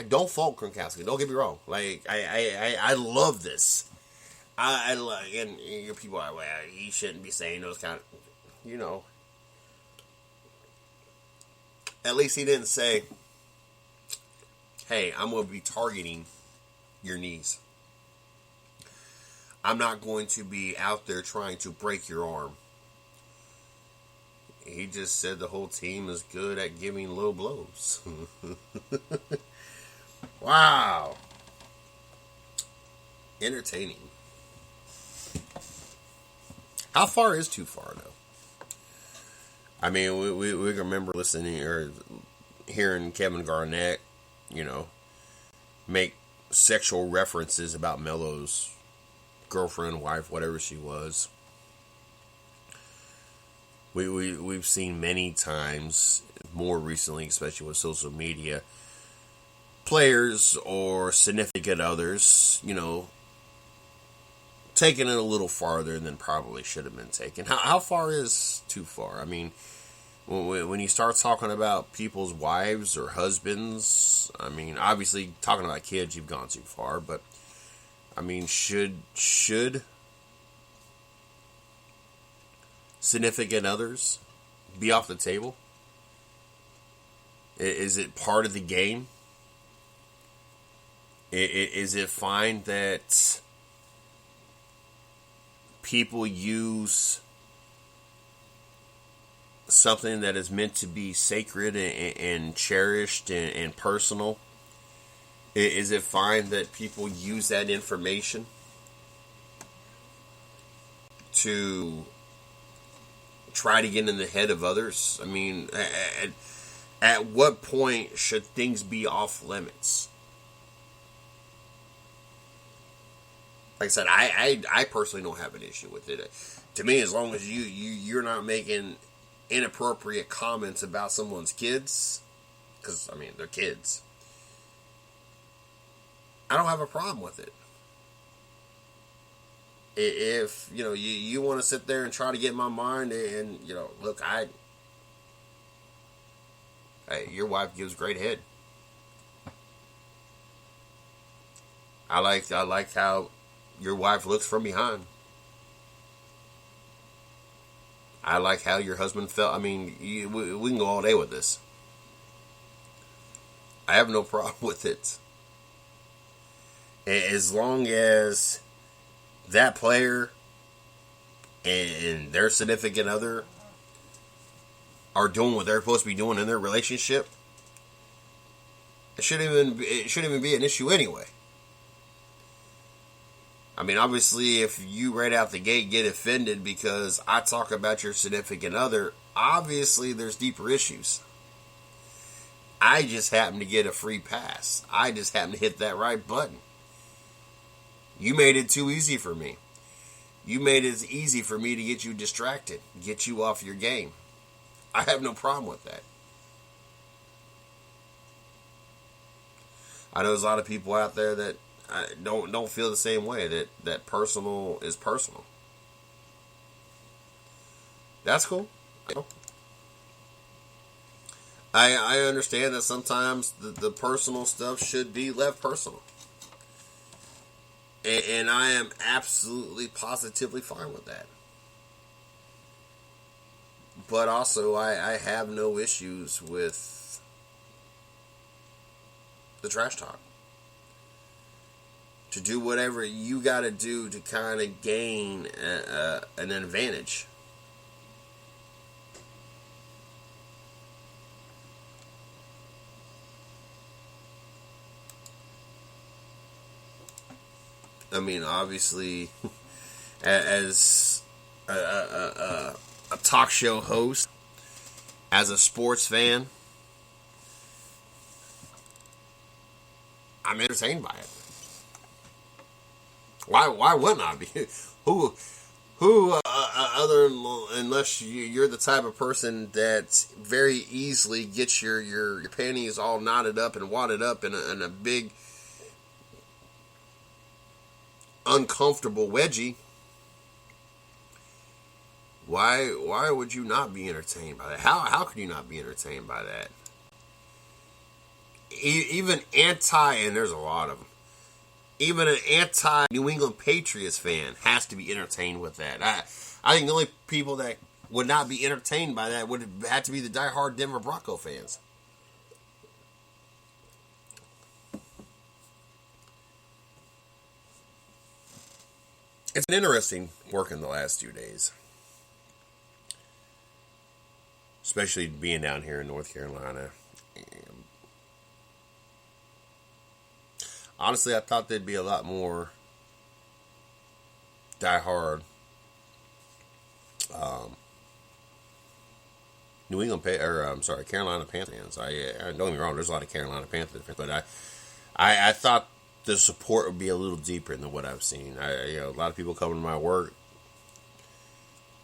don't fault Gronkowski. Don't get me wrong. Like, I love this. I like, and people are, well, he shouldn't be saying those kind of, At least he didn't say, hey, I'm going to be targeting your knees. I'm not going to be out there trying to break your arm. He just said the whole team is good at giving low blows. Wow. Entertaining. How far is too far, though? I mean, we remember listening or hearing Kevin Garnett, make sexual references about Melo's girlfriend, wife, whatever she was. We've seen many times, more recently, especially with social media, players or significant others, taking it a little farther than probably should have been taken. How far is too far? I mean, when you start talking about people's wives or husbands, I mean, obviously talking about kids, you've gone too far. But I mean, should significant others be off the table? Is it part of the game? Is it fine that people use something that is meant to be sacred and cherished and personal? Is it fine that people use that information to try to get in the head of others? I mean, at what point should things be off limits? Like I said, I personally don't have an issue with it. To me, as long as you're not making inappropriate comments about someone's kids, because, I mean, they're kids, I don't have a problem with it. If, you want to sit there and try to get my mind and, look, your wife gives great head. I like how your wife looks from behind. I like how your husband felt. I mean, we can go all day with this. I have no problem with it. As long as that player and their significant other are doing what they're supposed to be doing in their relationship, it shouldn't even be an issue anyway. I mean, obviously, if you right out the gate get offended because I talk about your significant other, obviously there's deeper issues. I just happen to get a free pass. I just happen to hit that right button. You made it too easy for me. You made it easy for me to get you distracted, get you off your game. I have no problem with that. I know there's a lot of people out there that don't feel the same way, that personal is personal. That's cool. I understand that sometimes the personal stuff should be left personal. And I am absolutely, positively fine with that. But also, I have no issues with the trash talk. To do whatever you got to do to kind of gain an advantage. I mean, obviously, as a talk show host, as a sports fan, I'm entertained by it. Why wouldn't I be? Who other unless you're the type of person that very easily gets your panties all knotted up and wadded up in a big uncomfortable wedgie. Why would you not be entertained by that? How could you not be entertained by that? Even and there's a lot of them. Even an anti-New England Patriots fan has to be entertained with that. I think the only people that would not be entertained by that would have to be the diehard Denver Bronco fans. It's been interesting working the last 2 days. Especially being down here in North Carolina. Honestly, I thought there'd be a lot more diehard Carolina Panthers fans. Don't get me wrong, there's a lot of Carolina Panthers fans, but I thought the support would be a little deeper than what I've seen. A lot of people coming to my work.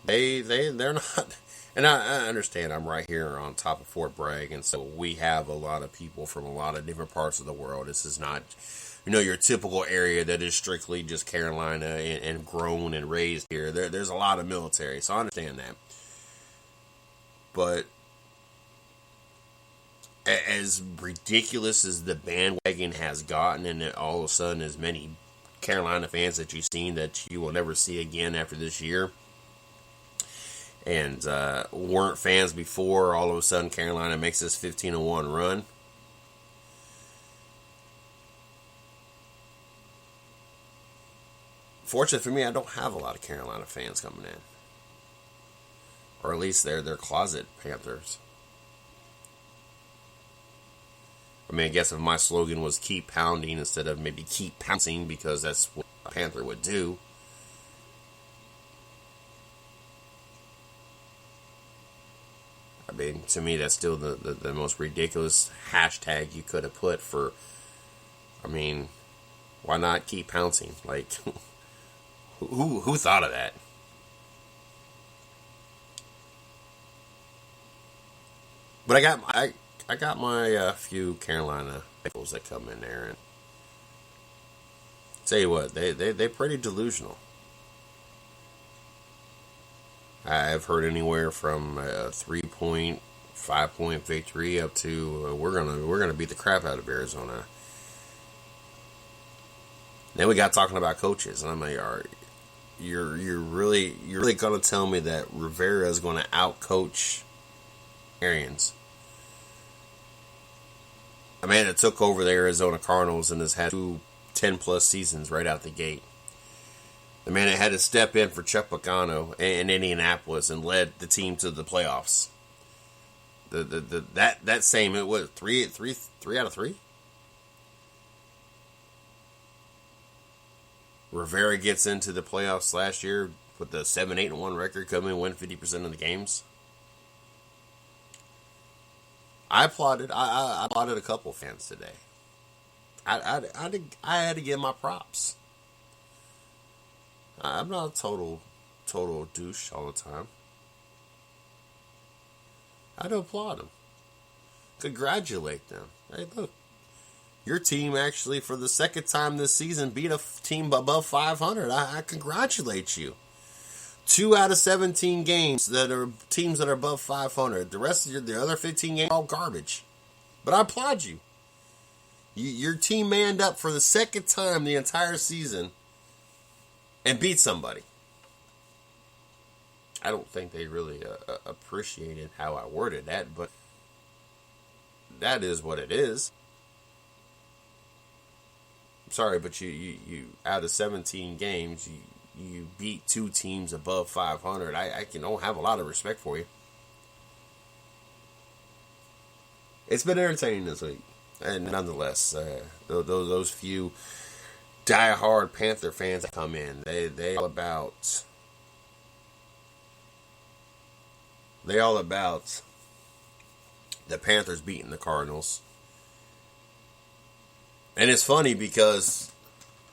They're not, and I understand. I'm right here on top of Fort Bragg, and so we have a lot of people from a lot of different parts of the world. This is not, your typical area that is strictly just Carolina and grown and raised here. There's a lot of military, so I understand that. But as ridiculous as the bandwagon has gotten, and all of a sudden as many Carolina fans that you've seen that you will never see again after this year, and weren't fans before, all of a sudden Carolina makes this 15-1 run. Fortunately for me, I don't have a lot of Carolina fans coming in. Or at least they're closet Panthers. I mean, I guess if my slogan was keep pounding instead of maybe keep pouncing, because that's what a Panther would do. I mean, to me, that's still the most ridiculous hashtag you could have put for, I mean, why not keep pouncing? Like, who thought of that? But I got my few Carolina people that come in there, and tell you what, they're pretty delusional. I've heard anywhere from a 3-point, 5-point victory up to we're gonna beat the crap out of Arizona. Then we got talking about coaches, and I'm like, all right, you're really gonna tell me that Rivera is gonna outcoach Arians? A man that took over the Arizona Cardinals and has had 2 10-plus seasons right out the gate. The man that had to step in for Chuck Pagano in Indianapolis and led the team to the playoffs. That same, it was three out of three. Rivera gets into the playoffs last year with the 7-8-1 record, come in and win 50% of the games. I applauded. I applauded a couple fans today. I had to give my props. I'm not a total douche all the time. I had to applaud them. Congratulate them. Hey, look. Your team actually, for the second time this season, beat a team above 500. I congratulate you. 2 out of 17 games that are teams that are above 500. The rest of the other 15 games are all garbage. But I applaud you. Your team manned up for the second time the entire season and beat somebody. I don't think they really appreciated how I worded that, but that is what it is. Sorry, but you out of 17 games, you beat 2 teams above 500. I don't have a lot of respect for you. It's been entertaining this week, and nonetheless, those few diehard Panther fans that come in, they all about the Panthers beating the Cardinals. And it's funny because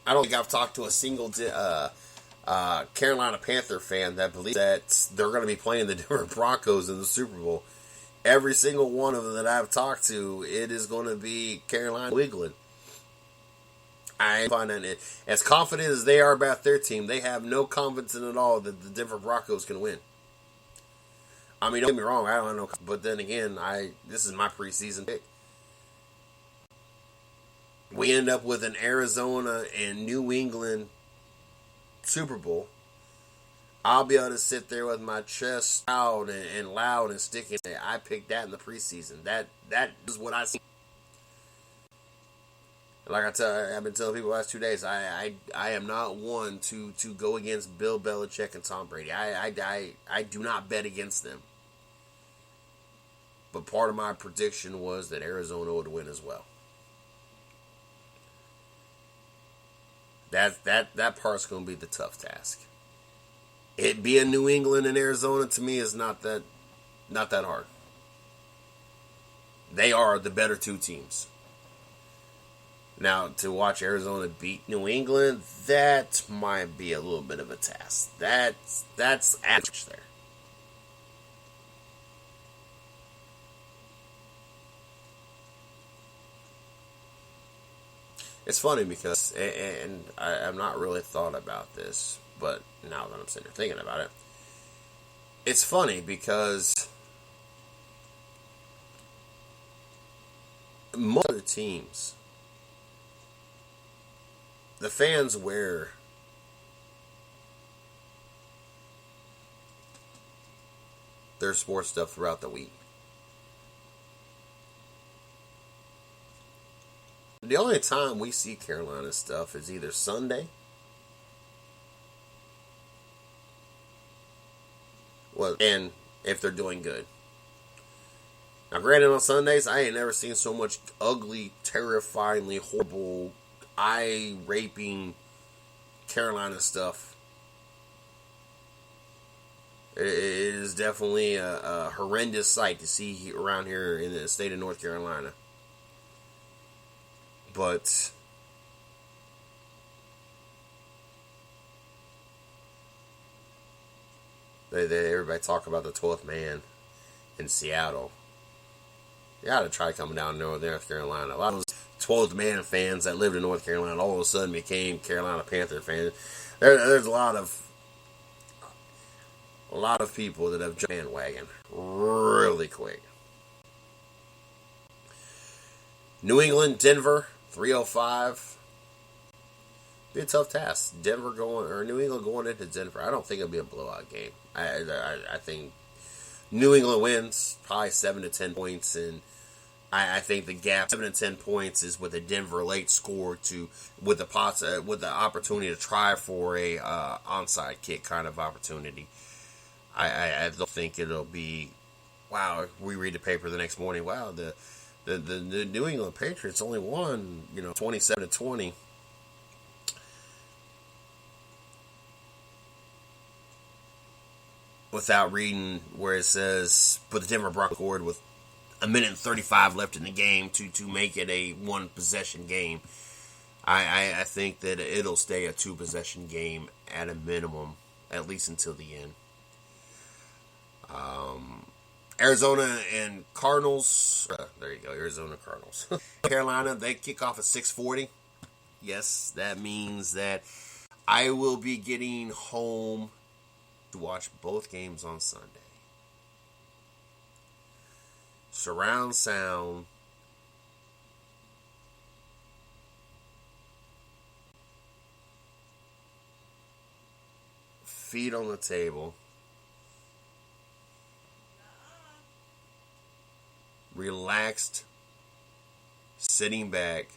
I don't think I've talked to a single Carolina Panther fan that believes that they're going to be playing the Denver Broncos in the Super Bowl. Every single one of them that I've talked to, it is going to be Carolina New England. I find that as confident as they are about their team, they have no confidence in at all that the Denver Broncos can win. I mean, don't get me wrong, I don't know, but then again, this is my preseason pick. We end up with an Arizona and New England Super Bowl. I'll be able to sit there with my chest out and loud and sticky and say, I picked that in the preseason. That is what I see. Like I've been telling people the last 2 days, I am not one to go against Bill Belichick and Tom Brady. I do not bet against them. But part of my prediction was that Arizona would win as well. That part's going to be the tough task. It being New England and Arizona to me is not that hard. They are the better 2 teams. Now, to watch Arizona beat New England, that might be a little bit of a task. That's average there. It's funny because, and I've not really thought about this, but now that I'm sitting here thinking about it, it's funny because most other teams, the fans wear their sports stuff throughout the week. The only time we see Carolina stuff is either Sunday, and if they're doing good. Now, granted, on Sundays, I ain't never seen so much ugly, terrifyingly horrible, eye-raping Carolina stuff. It is definitely a horrendous sight to see around here in the state of North Carolina. But everybody talk about the 12th man in Seattle. You ought to try coming down to North Carolina. A lot of those 12th man fans that lived in North Carolina all of a sudden became Carolina Panther fans. There's a lot of people that have jumped bandwagon really quick. New England, Denver, 305. Be a tough task. New England going into Denver. I don't think it'll be a blowout game. I think New England wins probably 7 to 10 points, and I think the gap 7 to 10 points is with a Denver late score with the opportunity to try for a onside kick kind of opportunity. I don't think it'll be wow, we read the paper the next morning. Wow, the New England Patriots only won, 27-20. Without reading where it says, but the Denver Broncos scored with a minute and 35 left in the game to make it a one possession game. I think that it'll stay a two possession game at a minimum, at least until the end. Arizona and Cardinals. There you go, Arizona Cardinals. Carolina, they kick off at 6:40. Yes, that means that I will be getting home to watch both games on Sunday. Surround sound. Feet on the table. Relaxed. Sitting back.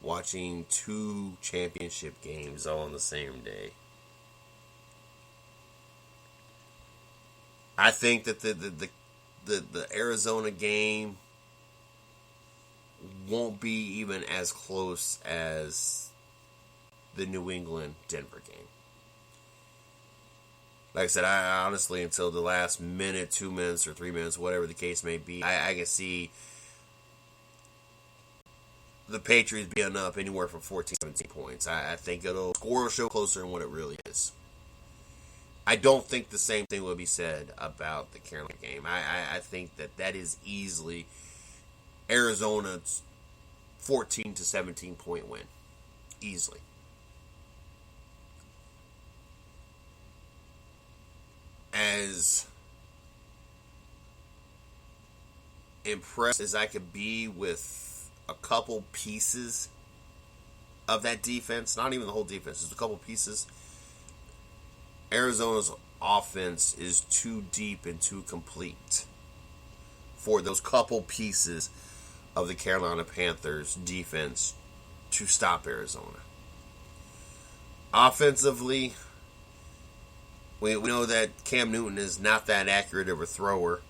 Watching two championship games all on the same day. I think that the Arizona game won't be even as close as the New England Denver game. Like I said, I honestly, until the last minute, 2 minutes, or 3 minutes, whatever the case may be, I can see the Patriots being up anywhere from 14, 17 points. I think score will show closer than what it really is. I don't think the same thing will be said about the Carolina game. I think that is easily Arizona's 14 to 17 point win. Easily. As impressed as I could be with a couple pieces of that defense, not even the whole defense, just a couple pieces, Arizona's offense is too deep and too complete for those couple pieces of the Carolina Panthers defense to stop Arizona. Offensively, we know that Cam Newton is not that accurate of a thrower.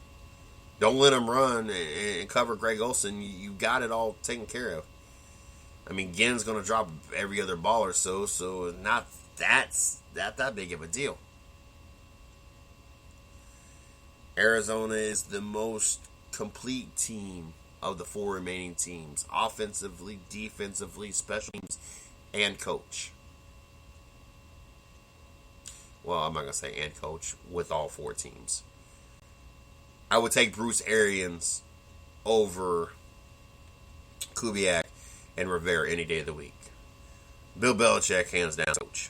Don't let him run and cover Greg Olsen. You got it all taken care of. I mean, Ginn's going to drop every other ball or so not that big of a deal. Arizona is the most complete team of the four remaining teams. Offensively, defensively, special teams, and coach. Well, I'm not going to say and coach, with all four teams. I would take Bruce Arians over Kubiak and Rivera any day of the week. Bill Belichick, hands down, coach.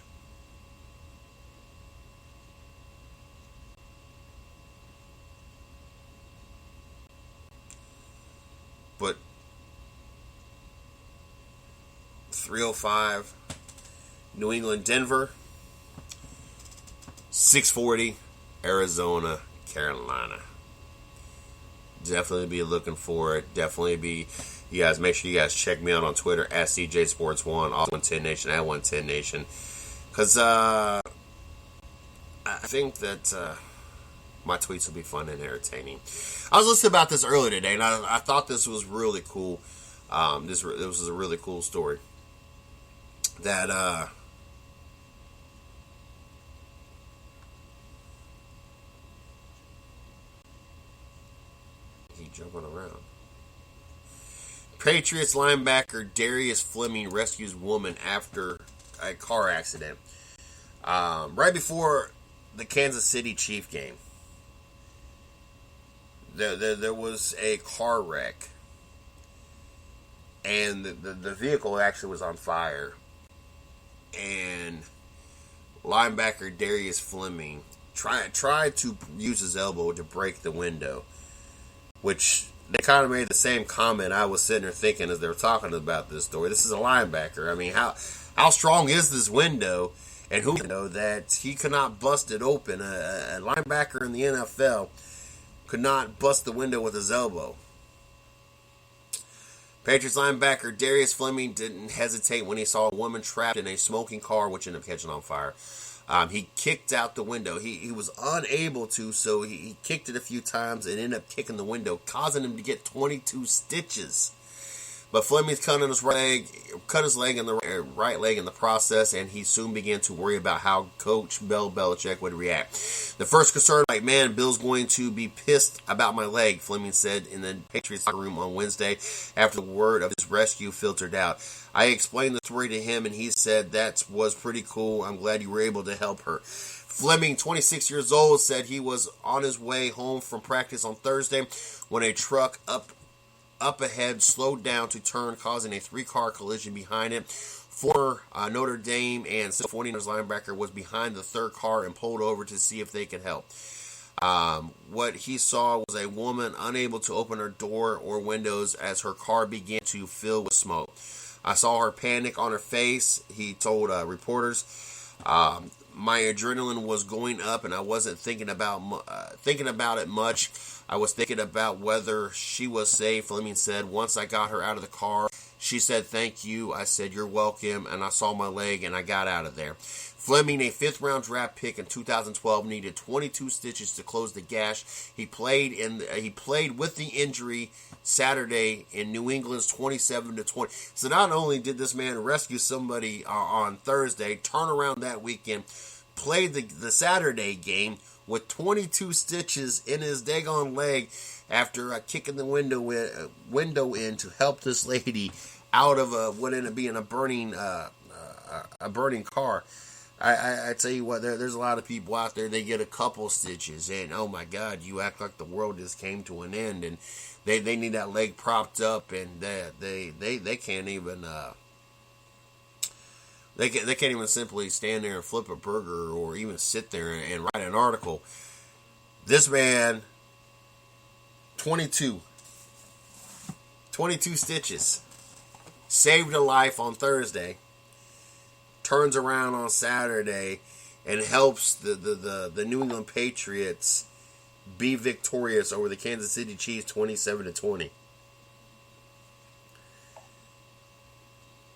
But 3:05, New England, Denver. 6:40, Arizona, Carolina. Definitely be looking for it. Definitely be. You guys, make sure you guys check me out on Twitter at CJ Sports 1, also 110 Nation at 110 Nation. Because I think that my tweets will be fun and entertaining. I was listening about this earlier today, and I thought this was really cool. This was a really cool story. That he jumping around. Patriots linebacker Darius Fleming rescues woman after a car accident. Right before the Kansas City Chief game, there was a car wreck, and the vehicle actually was on fire. And linebacker Darius Fleming tried to use his elbow to break the window, which they kind of made the same comment I was sitting there thinking as they were talking about this story. This is a linebacker. I mean, how strong is this window? And who know that he could not bust it open? A linebacker in the NFL could not bust the window with his elbow. Patriots linebacker Darius Fleming didn't hesitate when he saw a woman trapped in a smoking car, which ended up catching on fire. He kicked out the window. He was unable to, so he kicked it a few times and ended up kicking the window, causing him to get 22 stitches. But Fleming's cut his leg in the right leg in the process, and he soon began to worry about how Coach Bill Belichick would react. The first concern, like, man, Bill's going to be pissed about my leg, Fleming said in the Patriots locker room on Wednesday after the word of his rescue filtered out. I explained the story to him, and he said that was pretty cool. I'm glad you were able to help her. Fleming, 26 years old, said he was on his way home from practice on Thursday when a truck up ahead slowed down to turn, causing a 3-car collision behind it. Former Notre Dame and 49ers linebacker was behind the third car and pulled over to see if they could help. What he saw was a woman unable to open her door or windows as her car began to fill with smoke. I saw her panic on her face, he told reporters. My adrenaline was going up, and I wasn't thinking about it much. I was thinking about whether she was safe, Fleming said. Once I got her out of the car, she said, "Thank you." I said, "You're welcome," and I saw my leg, and I got out of there. Fleming, a 5th-round draft pick in 2012, needed 22 stitches to close the gash. He played with the injury Saturday in New England's 27-20. So not only did this man rescue somebody on Thursday, turn around that weekend, played the Saturday game with 22 stitches in his daggone leg after kicking the window in to help this lady out of what ended up being a burning car. I tell you what, there's a lot of people out there, they get a couple stitches, and oh my God, you act like the world just came to an end, and they need that leg propped up, and they can't even they can't even simply stand there and flip a burger or even sit there and write an article. This man, 22 stitches, saved a life on Thursday, turns around on Saturday and helps the New England Patriots be victorious over the Kansas City Chiefs 27-20.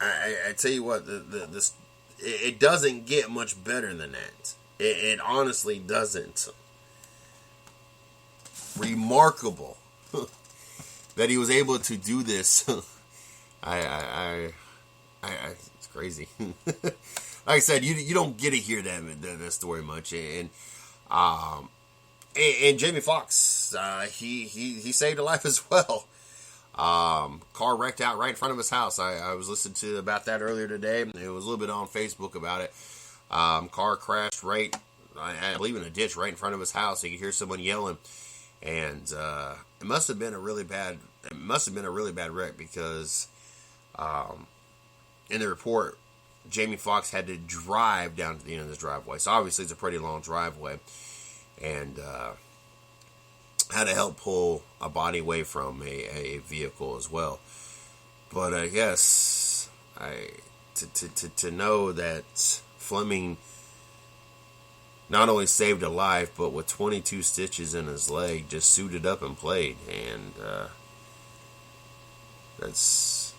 I tell you what, it doesn't get much better than that. It honestly doesn't. Remarkable that he was able to do this. It's crazy. Like I said, you don't get to hear that story much, and Jamie Foxx, he saved a life as well. Car wrecked out right in front of his house. I was listening to about that earlier today. It was a little bit on Facebook about it. Car crashed right, I believe, in a ditch right in front of his house. You could hear someone yelling, and it must have been a really bad wreck because in the report, Jamie Foxx had to drive down to the end of this driveway. So obviously it's a pretty long driveway, and had to help pull a body away from a vehicle as well. But I guess to know that Fleming not only saved a life, but with 22 stitches in his leg, just suited up and played, and that's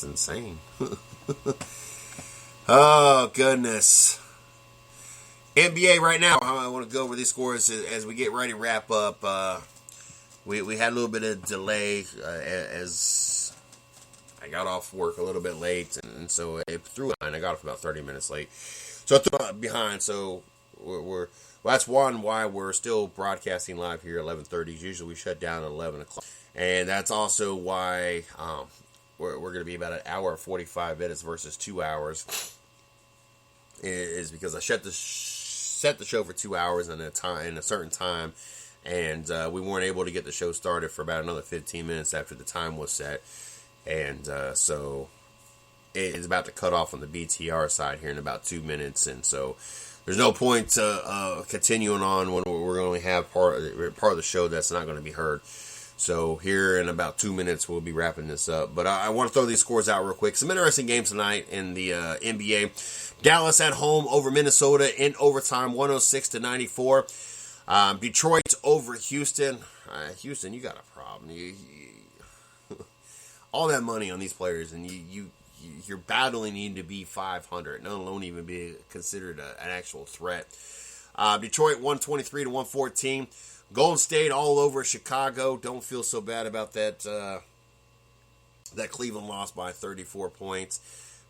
insane. Oh goodness. NBA right now, I want to go over these scores as we get ready to wrap up. We had a little bit of delay as I got off work a little bit late, and so it threw behind. I got off about 30 minutes late, so I threw behind. So well, that's why we're still broadcasting live here at 11:30. Usually we shut down at 11 o'clock, and that's also why we're going to be about an hour and 45 minutes versus 2 hours. Is because I set the show for 2 hours in a certain time, and we weren't able to get the show started for about another 15 minutes after the time was set, and so it's about to cut off on the BTR side here in about 2 minutes, and so there's no point to continuing on when we're going to have part of the show that's not going to be heard. So here in about 2 minutes, we'll be wrapping this up. But I want to throw these scores out real quick. Some interesting games tonight in the NBA. Dallas at home over Minnesota in overtime, 106-94. Detroit over Houston. Houston, you got a problem. You all that money on these players, and you you're battling need to be 500. Let alone even be considered an actual threat. Detroit 123 to 114. Golden State all over Chicago. Don't feel so bad about that. That Cleveland lost by 34 points.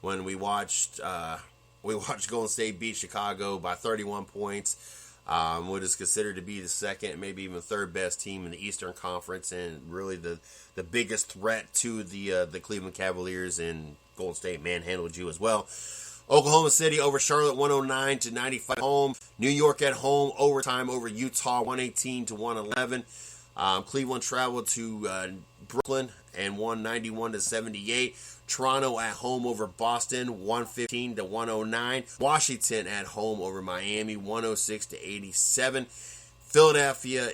When we watched Golden State beat Chicago by 31 points. What is considered to be the second, maybe even third best team in the Eastern Conference, and really the biggest threat to the Cleveland Cavaliers, and Golden State manhandled you as well. Oklahoma City over Charlotte 109 to 95 at home. New York at home overtime over Utah 118 to 111. Cleveland traveled to Brooklyn and won 91 to 78. Toronto at home over Boston 115 to 109. Washington at home over Miami 106 to 87. Philadelphia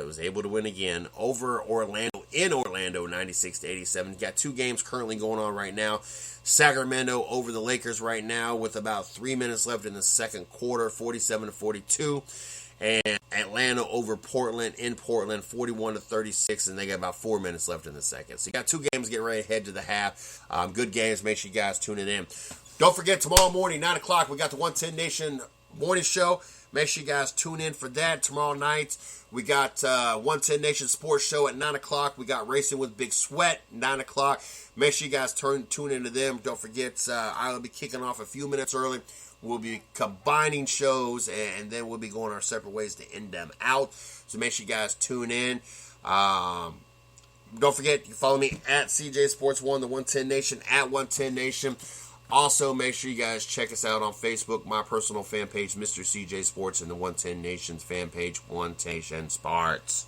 was able to win again over Orlando in Orlando 96 to 87. Got two games currently going on right now. Sacramento over the Lakers right now with about 3 minutes left in the second quarter, 47 to 42. And Atlanta over Portland in Portland, 41 to 36, and they got about 4 minutes left in the second. So you got two games getting ready to head to the half. Good games. Make sure you guys tune it in. Don't forget, tomorrow morning, 9 o'clock, we got the 110 Nation morning show. Make sure you guys tune in for that. Tomorrow night, we got 110 Nation Sports Show at 9 o'clock. We got Racing with Big Sweat, 9 o'clock. Make sure you guys tune into them. Don't forget, I'll be kicking off a few minutes early. We'll be combining shows, and then we'll be going our separate ways to end them out. So make sure you guys tune in. Don't forget, you follow me at CJ Sports 1, the 110 Nation, at 110 Nation. Also, make sure you guys check us out on Facebook, my personal fan page, Mr. CJ Sports, and the 110 Nation's fan page, 110 Nation Sports.